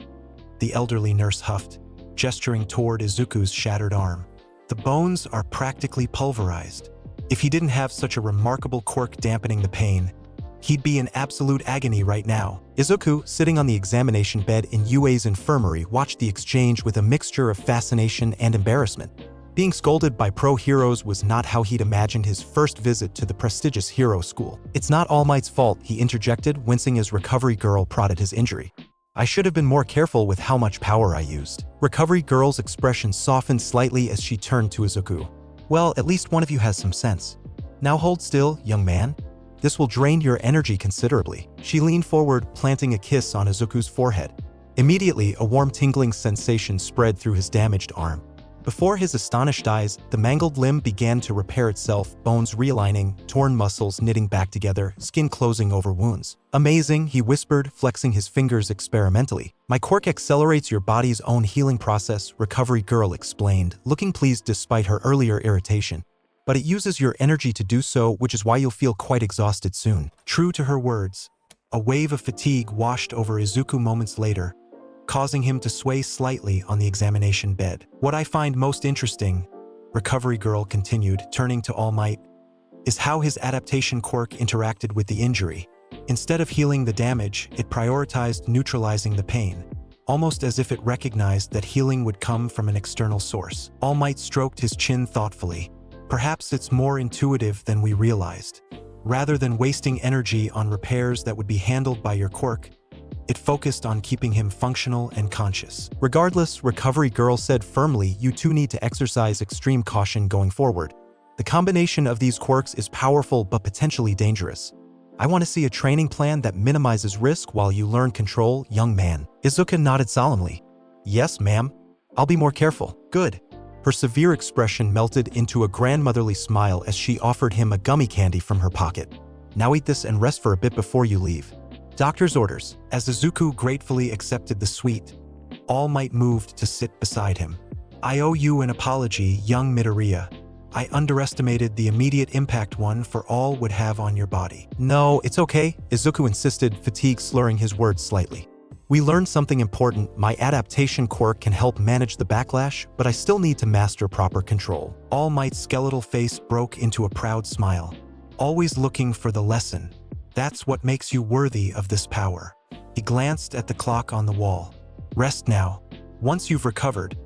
the elderly nurse huffed, gesturing toward Izuku's shattered arm. "The bones are practically pulverized. If he didn't have such a remarkable quirk dampening the pain, he'd be in absolute agony right now." Izuku, sitting on the examination bed in UA's infirmary, watched the exchange with a mixture of fascination and embarrassment. Being scolded by pro heroes was not how he'd imagined his first visit to the prestigious hero school. "It's not All Might's fault," he interjected, wincing as Recovery Girl prodded his injury. "I should have been more careful with how much power I used." Recovery Girl's expression softened slightly as she turned to Izuku. "Well, at least one of you has some sense. Now hold still, young man. This will drain your energy considerably." She leaned forward, planting a kiss on Izuku's forehead. Immediately, a warm tingling sensation spread through his damaged arm. Before his astonished eyes, the mangled limb began to repair itself, bones realigning, torn muscles knitting back together, skin closing over wounds. "Amazing," he whispered, flexing his fingers experimentally. "My quirk accelerates your body's own healing process," Recovery Girl explained, looking pleased despite her earlier irritation. "But it uses your energy to do so, which is why you'll feel quite exhausted soon." True to her words, a wave of fatigue washed over Izuku moments later, causing him to sway slightly on the examination bed. "What I find most interesting," Recovery Girl continued, turning to All Might, "is how his adaptation quirk interacted with the injury. Instead of healing the damage, it prioritized neutralizing the pain, almost as if it recognized that healing would come from an external source." All Might stroked his chin thoughtfully. "Perhaps it's more intuitive than we realized. Rather than wasting energy on repairs that would be handled by your quirk, it focused on keeping him functional and conscious." "Regardless," Recovery Girl said firmly, "you two need to exercise extreme caution going forward. The combination of these quirks is powerful but potentially dangerous. I want to see a training plan that minimizes risk while you learn control, young man." Izuku nodded solemnly. "Yes, ma'am. I'll be more careful." "Good." Her severe expression melted into a grandmotherly smile as she offered him a gummy candy from her pocket. "Now eat this and rest for a bit before you leave." "Doctor's orders." As Izuku gratefully accepted the sweet, All Might moved to sit beside him. "I owe you an apology, young Midoriya. I underestimated the immediate impact one for all would have on your body." "No, it's okay," Izuku insisted, fatigue slurring his words slightly. "We learned something important. My adaptation quirk can help manage the backlash, but I still need to master proper control." All Might's skeletal face broke into a proud smile. "Always looking for the lesson. That's what makes you worthy of this power." He glanced at the clock on the wall. "Rest now. Once you've recovered,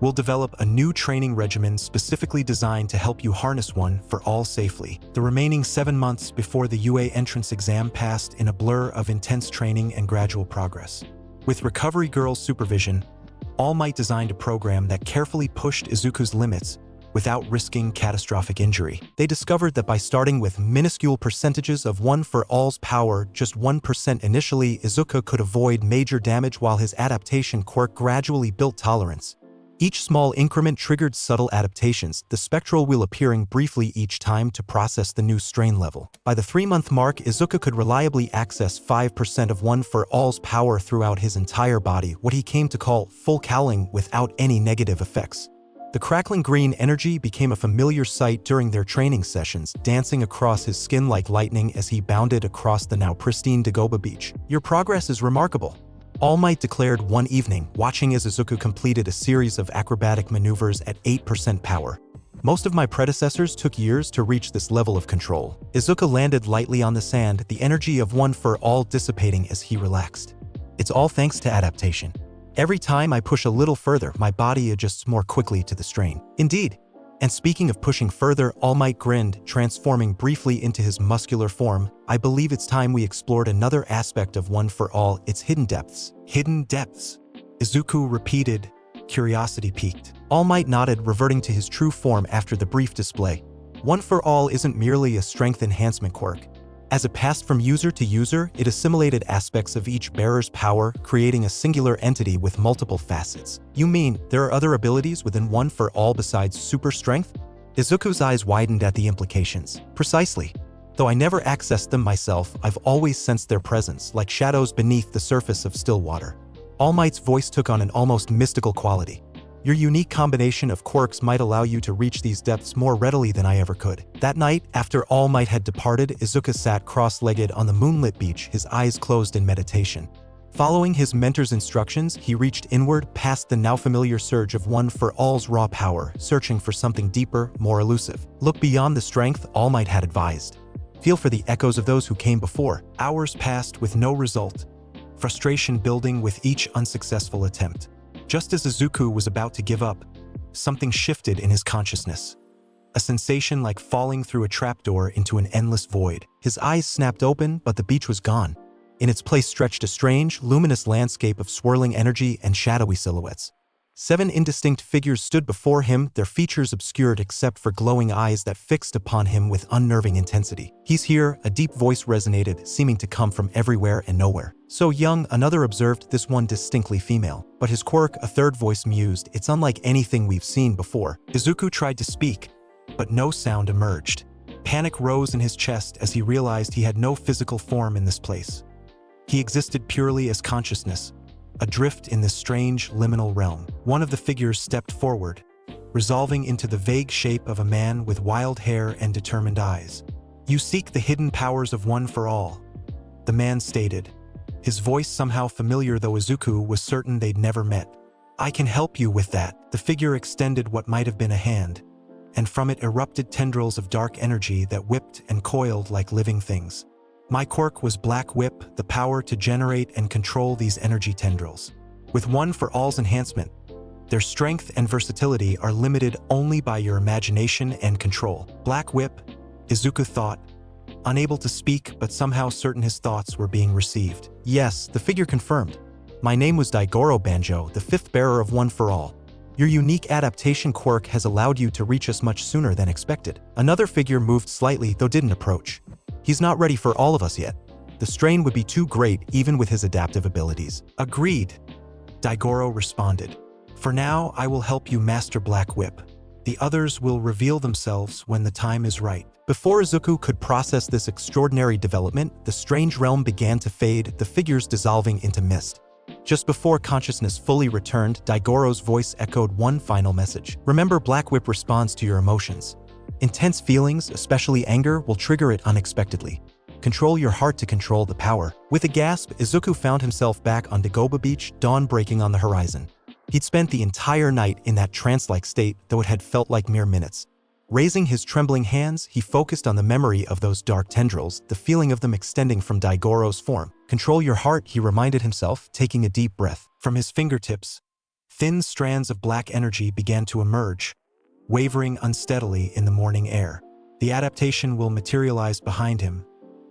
we'll develop a new training regimen specifically designed to help you harness one for all safely." The remaining 7 months before the UA entrance exam passed in a blur of intense training and gradual progress. With Recovery Girl's supervision, All Might designed a program that carefully pushed Izuku's limits without risking catastrophic injury. They discovered that by starting with minuscule percentages of One for All's power, just 1% initially, Izuku could avoid major damage while his adaptation quirk gradually built tolerance. Each small increment triggered subtle adaptations, the spectral wheel appearing briefly each time to process the new strain level. By the 3-month mark, Izuku could reliably access 5% of One for All's power throughout his entire body, what he came to call full cowling without any negative effects. The crackling green energy became a familiar sight during their training sessions, dancing across his skin like lightning as he bounded across the now pristine Dagoba beach. "Your progress is remarkable," All Might declared one evening, watching as Izuku completed a series of acrobatic maneuvers at 8% power. "Most of my predecessors took years to reach this level of control." Izuku landed lightly on the sand, the energy of One for All dissipating as he relaxed. "It's all thanks to adaptation. Every time I push a little further, my body adjusts more quickly to the strain." "Indeed." And speaking of pushing further, All Might grinned, transforming briefly into his muscular form. "I believe it's time we explored another aspect of One for All, its hidden depths." "Hidden depths?" Izuku repeated, curiosity piqued. All Might nodded, reverting to his true form after the brief display. One for All isn't merely a strength enhancement quirk. As it passed from user to user, it assimilated aspects of each bearer's power, creating a singular entity with multiple facets. "You mean, there are other abilities within One for All besides super strength?" Izuku's eyes widened at the implications. "Precisely. Though I never accessed them myself, I've always sensed their presence, like shadows beneath the surface of still water." All Might's voice took on an almost mystical quality. "Your unique combination of quirks might allow you to reach these depths more readily than I ever could." That night, after All Might had departed, Izuku sat cross-legged on the moonlit beach, his eyes closed in meditation. Following his mentor's instructions, he reached inward past the now familiar surge of One for All's raw power, searching for something deeper, more elusive. "Look beyond the strength," All Might had advised. "Feel for the echoes of those who came before." Hours passed with no result, frustration building with each unsuccessful attempt. Just as Izuku was about to give up, something shifted in his consciousness. A sensation like falling through a trapdoor into an endless void. His eyes snapped open, but the beach was gone. In its place stretched a strange, luminous landscape of swirling energy and shadowy silhouettes. 7 indistinct figures stood before him, their features obscured except for glowing eyes that fixed upon him with unnerving intensity. "He's here," a deep voice resonated, seeming to come from everywhere and nowhere. "So young," another observed, this one distinctly female. "But his quirk," a third voice mused, "it's unlike anything we've seen before." Izuku tried to speak, but no sound emerged. Panic rose in his chest as he realized he had no physical form in this place. He existed purely as consciousness, adrift in this strange, liminal realm. One of the figures stepped forward, resolving into the vague shape of a man with wild hair and determined eyes. "You seek the hidden powers of One for All," the man stated, his voice somehow familiar though Izuku was certain they'd never met. "I can help you with that." The figure extended what might have been a hand, and from it erupted tendrils of dark energy that whipped and coiled like living things. "My quirk was Black Whip, the power to generate and control these energy tendrils. With One for All's enhancement, their strength and versatility are limited only by your imagination and control." Black Whip, Izuku thought, unable to speak but somehow certain his thoughts were being received. "Yes," the figure confirmed. "My name was Daigoro Banjo, the 5th bearer of One for All. Your unique adaptation quirk has allowed you to reach us much sooner than expected." Another figure moved slightly though didn't approach. "He's not ready for all of us yet. The strain would be too great even with his adaptive abilities." "Agreed," Daigoro responded. "For now, I will help you master Black Whip. The others will reveal themselves when the time is right." Before Izuku could process this extraordinary development, the strange realm began to fade, the figures dissolving into mist. Just before consciousness fully returned, Daigoro's voice echoed one final message. "Remember, Black Whip responds to your emotions. Intense feelings, especially anger, will trigger it unexpectedly. Control your heart to control the power." With a gasp, Izuku found himself back on Dagoba Beach, dawn breaking on the horizon. He'd spent the entire night in that trance-like state, though it had felt like mere minutes. Raising his trembling hands, he focused on the memory of those dark tendrils, the feeling of them extending from Daigoro's form. "Control your heart," he reminded himself, taking a deep breath. From his fingertips, thin strands of black energy began to emerge, wavering unsteadily in the morning air. The adaptation will materialize behind him,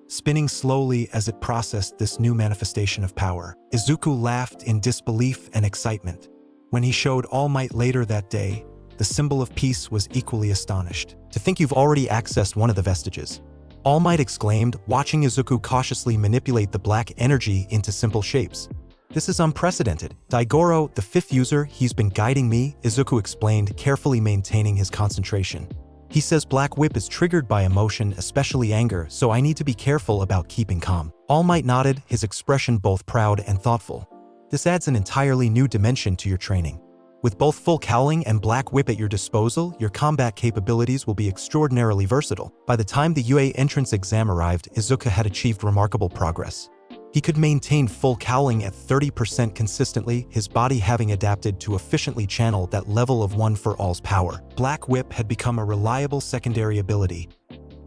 spinning slowly as it processed this new manifestation of power. Izuku laughed in disbelief and excitement. When he showed All Might later that day, the symbol of peace was equally astonished. To think you've already accessed one of the vestiges. All Might exclaimed, watching Izuku cautiously manipulate the black energy into simple shapes. This is unprecedented. Daigoro, the fifth user, he's been guiding me, Izuku explained, carefully maintaining his concentration. He says Black Whip is triggered by emotion, especially anger, so I need to be careful about keeping calm. All Might nodded, his expression both proud and thoughtful. This adds an entirely new dimension to your training. With both full cowling and Black Whip at your disposal, your combat capabilities will be extraordinarily versatile. By the time the UA entrance exam arrived, Izuku had achieved remarkable progress. He could maintain full cowling at 30% consistently, his body having adapted to efficiently channel that level of One for All's power. Black Whip had become a reliable secondary ability,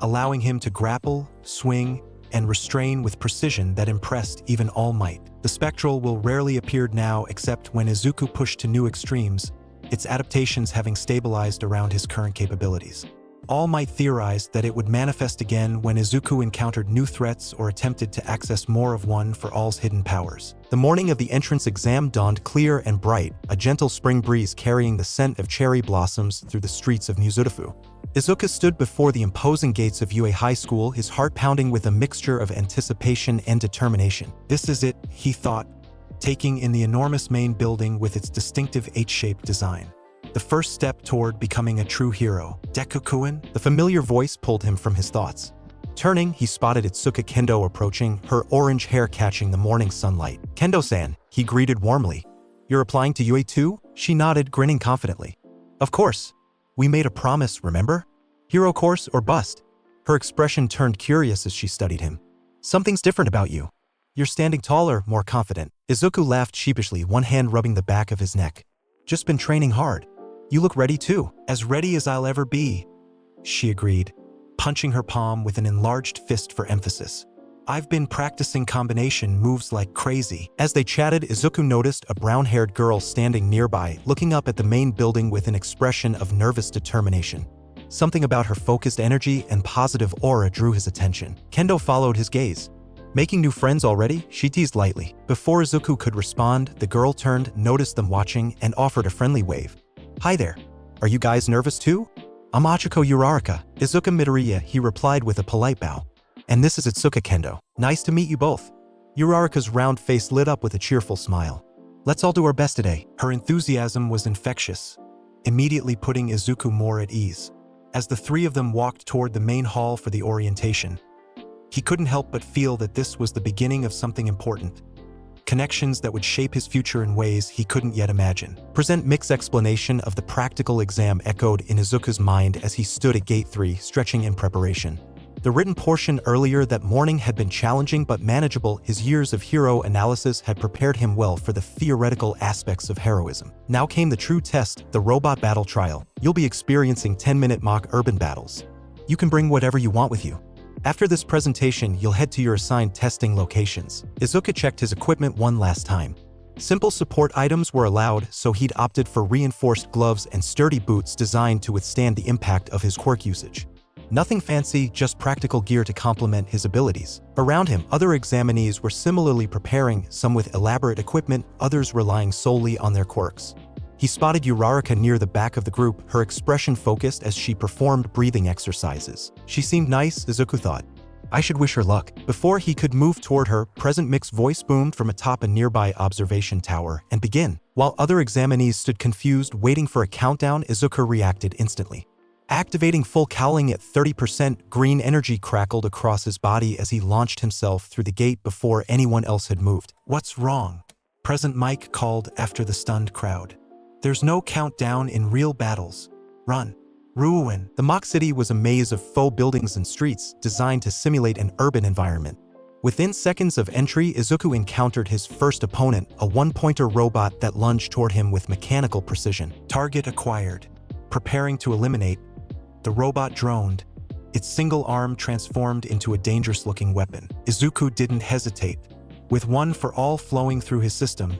allowing him to grapple, swing, and restrain with precision that impressed even All Might. The Spectral will rarely appear now except when Izuku pushed to new extremes, its adaptations having stabilized around his current capabilities. All Might theorized that it would manifest again when Izuku encountered new threats or attempted to access more of One for All's hidden powers. The morning of the entrance exam dawned clear and bright, a gentle spring breeze carrying the scent of cherry blossoms through the streets of Mizurufu. Izuku stood before the imposing gates of UA High School, his heart pounding with a mixture of anticipation and determination. This is it, he thought, taking in the enormous main building with its distinctive H-shaped design. The first step toward becoming a true hero. Deku-kun, the familiar voice pulled him from his thoughts. Turning, he spotted Itsuka Kendo approaching, her orange hair catching the morning sunlight. Kendo-san, he greeted warmly. You're applying to UA too? She nodded, grinning confidently. Of course. We made a promise, remember? Hero course or bust? Her expression turned curious as she studied him. Something's different about you. You're standing taller, more confident. Izuku laughed sheepishly, one hand rubbing the back of his neck. Just been training hard. You look ready too. As ready as I'll ever be, she agreed, punching her palm with an enlarged fist for emphasis. I've been practicing combination moves like crazy. As they chatted, Izuku noticed a brown-haired girl standing nearby, looking up at the main building with an expression of nervous determination. Something about her focused energy and positive aura drew his attention. Kendo followed his gaze. Making new friends already? She teased lightly. Before Izuku could respond, the girl turned, noticed them watching, and offered a friendly wave. Hi there. Are you guys nervous too? I'm Achiko Uraraka. Izuku Midoriya, he replied with a polite bow. And this is Itsuka Kendo. Nice to meet you both. Uraraka's round face lit up with a cheerful smile. Let's all do our best today. Her enthusiasm was infectious, immediately putting Izuku more at ease. As the three of them walked toward the main hall for the orientation, he couldn't help but feel that this was the beginning of something important. Connections that would shape his future in ways he couldn't yet imagine. Present mixed explanation of the practical exam echoed in Izuku's mind as he stood at Gate 3, stretching in preparation. The written portion earlier that morning had been challenging but manageable. His years of hero analysis had prepared him well for the theoretical aspects of heroism. Now came the true test, the robot battle trial. You'll be experiencing 10-minute mock urban battles. You can bring whatever you want with you. After this presentation, you'll head to your assigned testing locations. Izuku checked his equipment one last time. Simple support items were allowed, so he'd opted for reinforced gloves and sturdy boots designed to withstand the impact of his quirk usage. Nothing fancy, just practical gear to complement his abilities. Around him, other examinees were similarly preparing, some with elaborate equipment, others relying solely on their quirks. He spotted Uraraka near the back of the group, her expression focused as she performed breathing exercises. She seemed nice, Izuku thought. I should wish her luck. Before he could move toward her, Present Mix's voice boomed from atop a nearby observation tower, and begin. While other examinees stood confused, waiting for a countdown, Izuku reacted instantly. Activating full cowling at 30%, green energy crackled across his body as he launched himself through the gate before anyone else had moved. What's wrong? Present Mike called after the stunned crowd. There's no countdown in real battles. Run. Ruin. The mock city was a maze of faux buildings and streets designed to simulate an urban environment. Within seconds of entry, Izuku encountered his first opponent, a one-pointer robot that lunged toward him with mechanical precision. Target acquired. Preparing to eliminate, the robot droned, its single arm transformed into a dangerous-looking weapon. Izuku didn't hesitate. With One for All flowing through his system,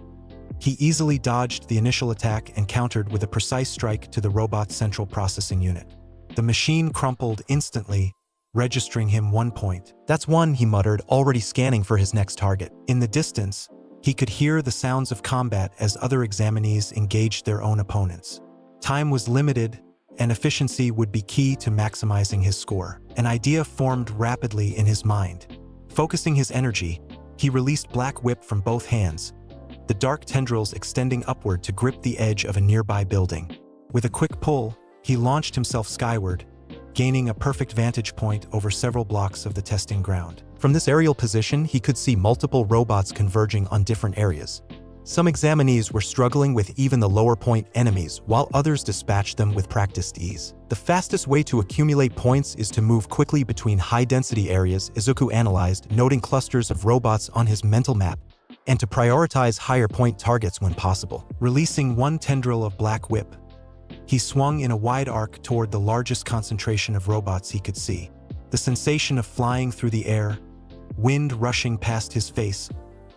he easily dodged the initial attack and countered with a precise strike to the robot's central processing unit. The machine crumpled instantly, registering him 1 point. That's one, he muttered, already scanning for his next target. In the distance, He could hear the sounds of combat as other examinees engaged their own opponents. Time was limited, and efficiency would be key to maximizing his score. An idea formed rapidly in his mind. Focusing his energy, he released Black Whip from both hands, the dark tendrils extending upward to grip the edge of a nearby building. With a quick pull, he launched himself skyward, gaining a perfect vantage point over several blocks of the testing ground. From this aerial position, he could see multiple robots converging on different areas. Some examinees were struggling with even the lower point enemies, while others dispatched them with practiced ease. The fastest way to accumulate points is to move quickly between high-density areas, Izuku analyzed, noting clusters of robots on his mental map, and to prioritize higher point targets when possible. Releasing one tendril of Black Whip, he swung in a wide arc toward the largest concentration of robots he could see. The sensation of flying through the air, wind rushing past his face,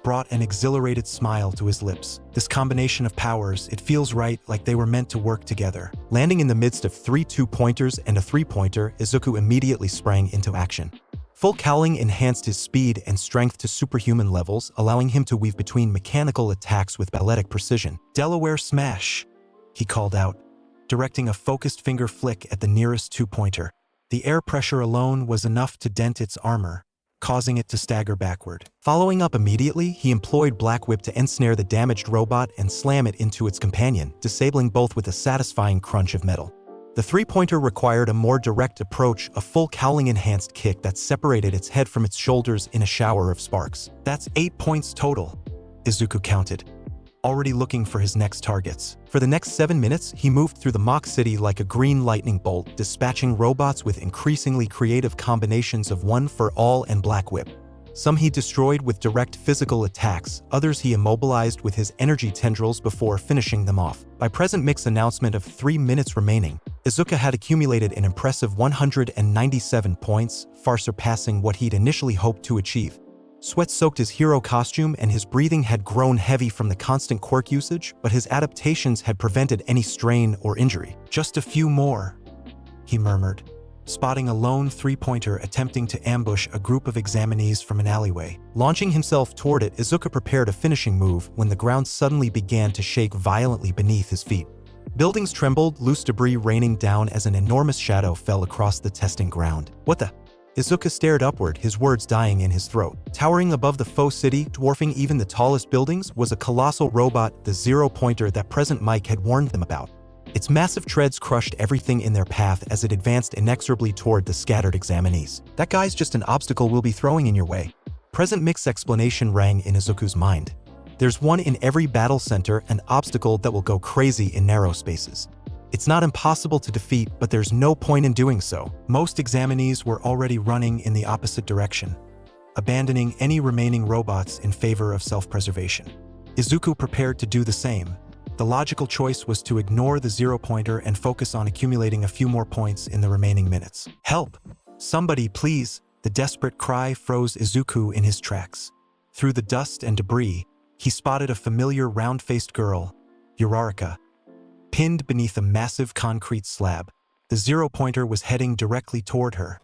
brought an exhilarated smile to his lips. This combination of powers, it feels right, like they were meant to work together. Landing in the midst of 3 two-pointers and a 3-pointer, Izuku immediately sprang into action. Full cowling enhanced his speed and strength to superhuman levels, allowing him to weave between mechanical attacks with balletic precision. Delaware Smash, he called out, directing a focused finger flick at the nearest 2-pointer. The air pressure alone was enough to dent its armor, causing it to stagger backward. Following up immediately, he employed Black Whip to ensnare the damaged robot and slam it into its companion, disabling both with a satisfying crunch of metal. The 3-pointer required a more direct approach, a full cowling-enhanced kick that separated its head from its shoulders in a shower of sparks. That's 8 points total, Izuku counted, already looking for his next targets. For the next 7 minutes, he moved through the mock city like a green lightning bolt, dispatching robots with increasingly creative combinations of One for All and Black Whip. Some he destroyed with direct physical attacks, others he immobilized with his energy tendrils before finishing them off. By present mix announcement of 3 minutes remaining, Izuku had accumulated an impressive 197 points, far surpassing what he'd initially hoped to achieve. Sweat soaked his hero costume and his breathing had grown heavy from the constant quirk usage, but his adaptations had prevented any strain or injury. Just a few more, he murmured, spotting a lone 3-pointer attempting to ambush a group of examinees from an alleyway. Launching himself toward it, Izuku prepared a finishing move when the ground suddenly began to shake violently beneath his feet. Buildings trembled, loose debris raining down as an enormous shadow fell across the testing ground. What the? Izuku stared upward, his words dying in his throat. Towering above the faux city, dwarfing even the tallest buildings, was a colossal robot, the 0-pointer that Present Mike had warned them about. Its massive treads crushed everything in their path as it advanced inexorably toward the scattered examinees. That guy's just an obstacle we'll be throwing in your way. Present Mike's explanation rang in Izuku's mind. There's one in every battle center, an obstacle that will go crazy in narrow spaces. It's not impossible to defeat, but there's no point in doing so. Most examinees were already running in the opposite direction, abandoning any remaining robots in favor of self-preservation. Izuku prepared to do the same. The logical choice was to ignore the 0-pointer and focus on accumulating a few more points in the remaining minutes. Help! Somebody, please! The desperate cry froze Izuku in his tracks. Through the dust and debris, he spotted a familiar round-faced girl, Uraraka, pinned beneath a massive concrete slab. The 0-pointer was heading directly toward her,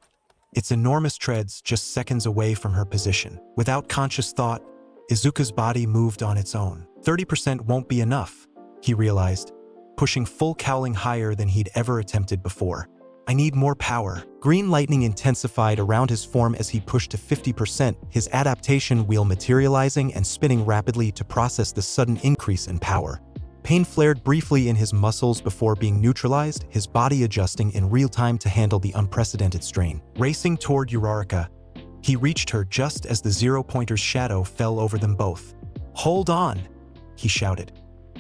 its enormous treads just seconds away from her position. Without conscious thought, Izuku's body moved on its own. 30% won't be enough, he realized, pushing full cowling higher than he'd ever attempted before. I need more power. Green lightning intensified around his form as he pushed to 50%, his adaptation wheel materializing and spinning rapidly to process the sudden increase in power. Pain flared briefly in his muscles before being neutralized, his body adjusting in real time to handle the unprecedented strain. Racing toward Uraraka, he reached her just as the 0-pointer's shadow fell over them both. Hold on, he shouted,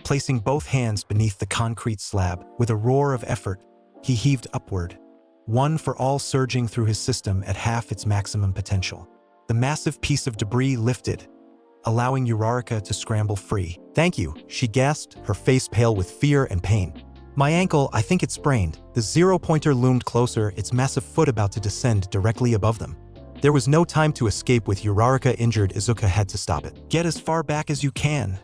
placing both hands beneath the concrete slab. With a roar of effort, he heaved upward, One for All surging through his system at half its maximum potential. The massive piece of debris lifted, allowing Uraraka to scramble free. Thank you, she gasped, her face pale with fear and pain. My ankle, I think it's sprained. The 0-pointer loomed closer, its massive foot about to descend directly above them. There was no time to escape. With Uraraka injured, Izuku had to stop it. Get as far back as you can,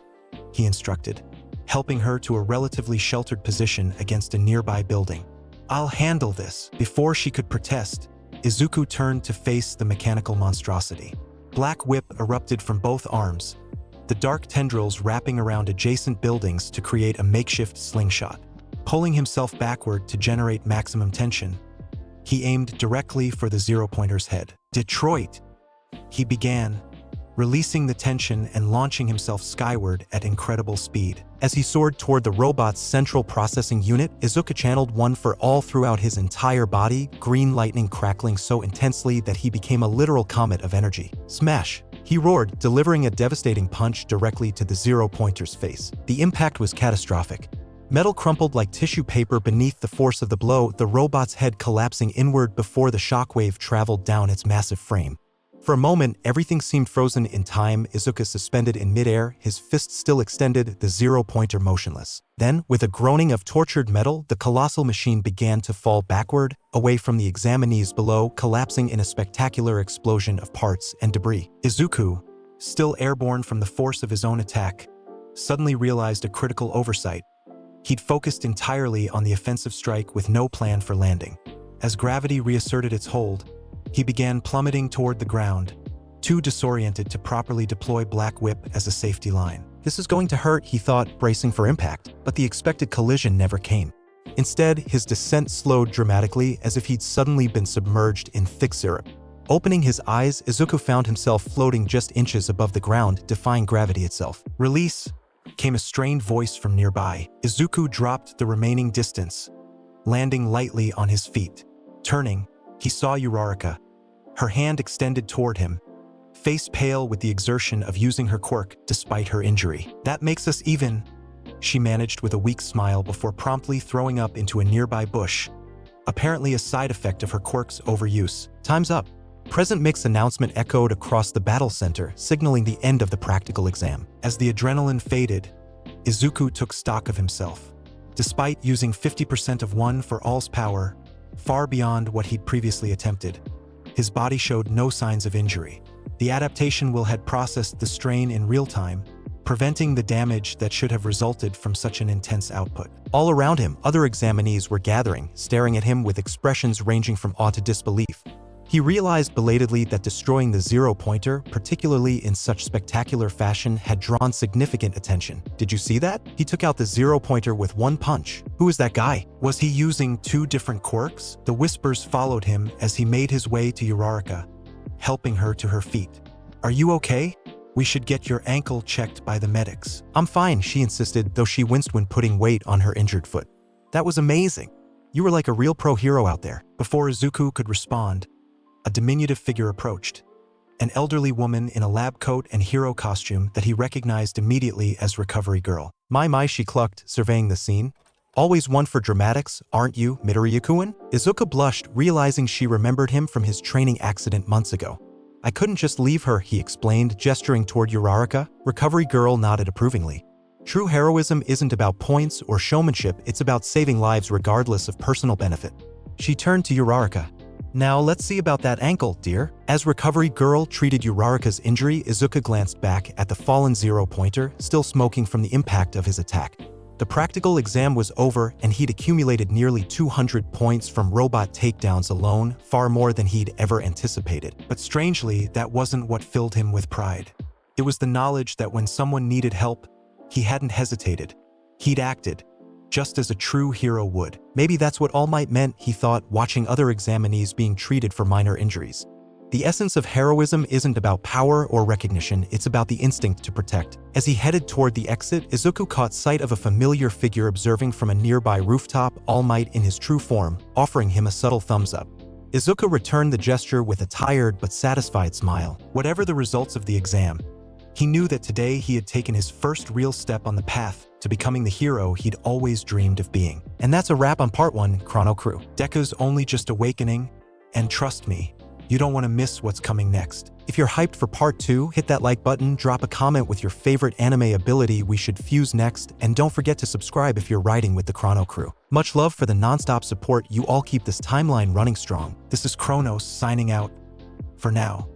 he instructed, helping her to a relatively sheltered position against a nearby building. I'll handle this. Before she could protest, Izuku turned to face the mechanical monstrosity. Black Whip erupted from both arms, the dark tendrils wrapping around adjacent buildings to create a makeshift slingshot. Pulling himself backward to generate maximum tension, he aimed directly for the zero-pointer's head. Detroit! He began, releasing the tension and launching himself skyward at incredible speed. As he soared toward the robot's central processing unit, Izuku channeled one for all throughout his entire body, green lightning crackling so intensely that he became a literal comet of energy. Smash! He roared, delivering a devastating punch directly to the zero-pointer's face. The impact was catastrophic. Metal crumpled like tissue paper beneath the force of the blow, the robot's head collapsing inward before the shockwave traveled down its massive frame. For a moment, everything seemed frozen in time, Izuku suspended in midair, his fist still extended, the zero-pointer motionless. Then, with a groaning of tortured metal, the colossal machine began to fall backward, away from the examinees below, collapsing in a spectacular explosion of parts and debris. Izuku, still airborne from the force of his own attack, suddenly realized a critical oversight. He'd focused entirely on the offensive strike with no plan for landing. As gravity reasserted its hold, he began plummeting toward the ground, too disoriented to properly deploy Black Whip as a safety line. This is going to hurt, he thought, bracing for impact, but the expected collision never came. Instead, his descent slowed dramatically as if he'd suddenly been submerged in thick syrup. Opening his eyes, Izuku found himself floating just inches above the ground, defying gravity itself. Release! Came a strained voice from nearby. Izuku dropped the remaining distance, landing lightly on his feet. Turning, he saw Uraraka, her hand extended toward him, face pale with the exertion of using her quirk despite her injury. That makes us even, she managed with a weak smile before promptly throwing up into a nearby bush, apparently a side effect of her quirk's overuse. Time's up. Present Mix announcement echoed across the battle center, signaling the end of the practical exam. As the adrenaline faded, Izuku took stock of himself. Despite using 50% of One for All's power, far beyond what he'd previously attempted, his body showed no signs of injury. The adaptation will had processed the strain in real time, preventing the damage that should have resulted from such an intense output. All around him, other examinees were gathering, staring at him with expressions ranging from awe to disbelief. He realized belatedly that destroying the zero-pointer, particularly in such spectacular fashion, had drawn significant attention. Did you see that? He took out the zero-pointer with one punch. Who is that guy? Was he using two different quirks? The whispers followed him as he made his way to Uraraka, helping her to her feet. Are you okay? We should get your ankle checked by the medics. I'm fine, she insisted, though she winced when putting weight on her injured foot. That was amazing. You were like a real pro hero out there. Before Izuku could respond, a diminutive figure approached, an elderly woman in a lab coat and hero costume that he recognized immediately as Recovery Girl. My, she clucked, surveying the scene. Always one for dramatics, aren't you, Midoriya-kun? Izuku blushed, realizing she remembered him from his training accident months ago. I couldn't just leave her, he explained, gesturing toward Uraraka. Recovery Girl nodded approvingly. True heroism isn't about points or showmanship, it's about saving lives regardless of personal benefit. She turned to Uraraka. Now let's see about that ankle, dear. As Recovery Girl treated Uraraka's injury, Izuku glanced back at the fallen zero-pointer, still smoking from the impact of his attack. The practical exam was over, and he'd accumulated nearly 200 points from robot takedowns alone, far more than he'd ever anticipated. But strangely, that wasn't what filled him with pride. It was the knowledge that when someone needed help, he hadn't hesitated. He'd acted, just as a true hero would. Maybe that's what All Might meant, he thought, watching other examinees being treated for minor injuries. The essence of heroism isn't about power or recognition, it's about the instinct to protect. As he headed toward the exit, Izuku caught sight of a familiar figure observing from a nearby rooftop, All Might in his true form, offering him a subtle thumbs up. Izuku returned the gesture with a tired but satisfied smile. Whatever the results of the exam, he knew that today he had taken his first real step on the path to becoming the hero he'd always dreamed of being. And that's a wrap on Part 1, ChronoCrew. Deku's only just awakening, and trust me, you don't want to miss what's coming next. If you're hyped for Part 2, hit that like button, drop a comment with your favorite anime ability we should fuse next, and don't forget to subscribe if you're riding with the ChronoCrew. Much love for the non-stop support, you all keep this timeline running strong. This is Chronos signing out for now.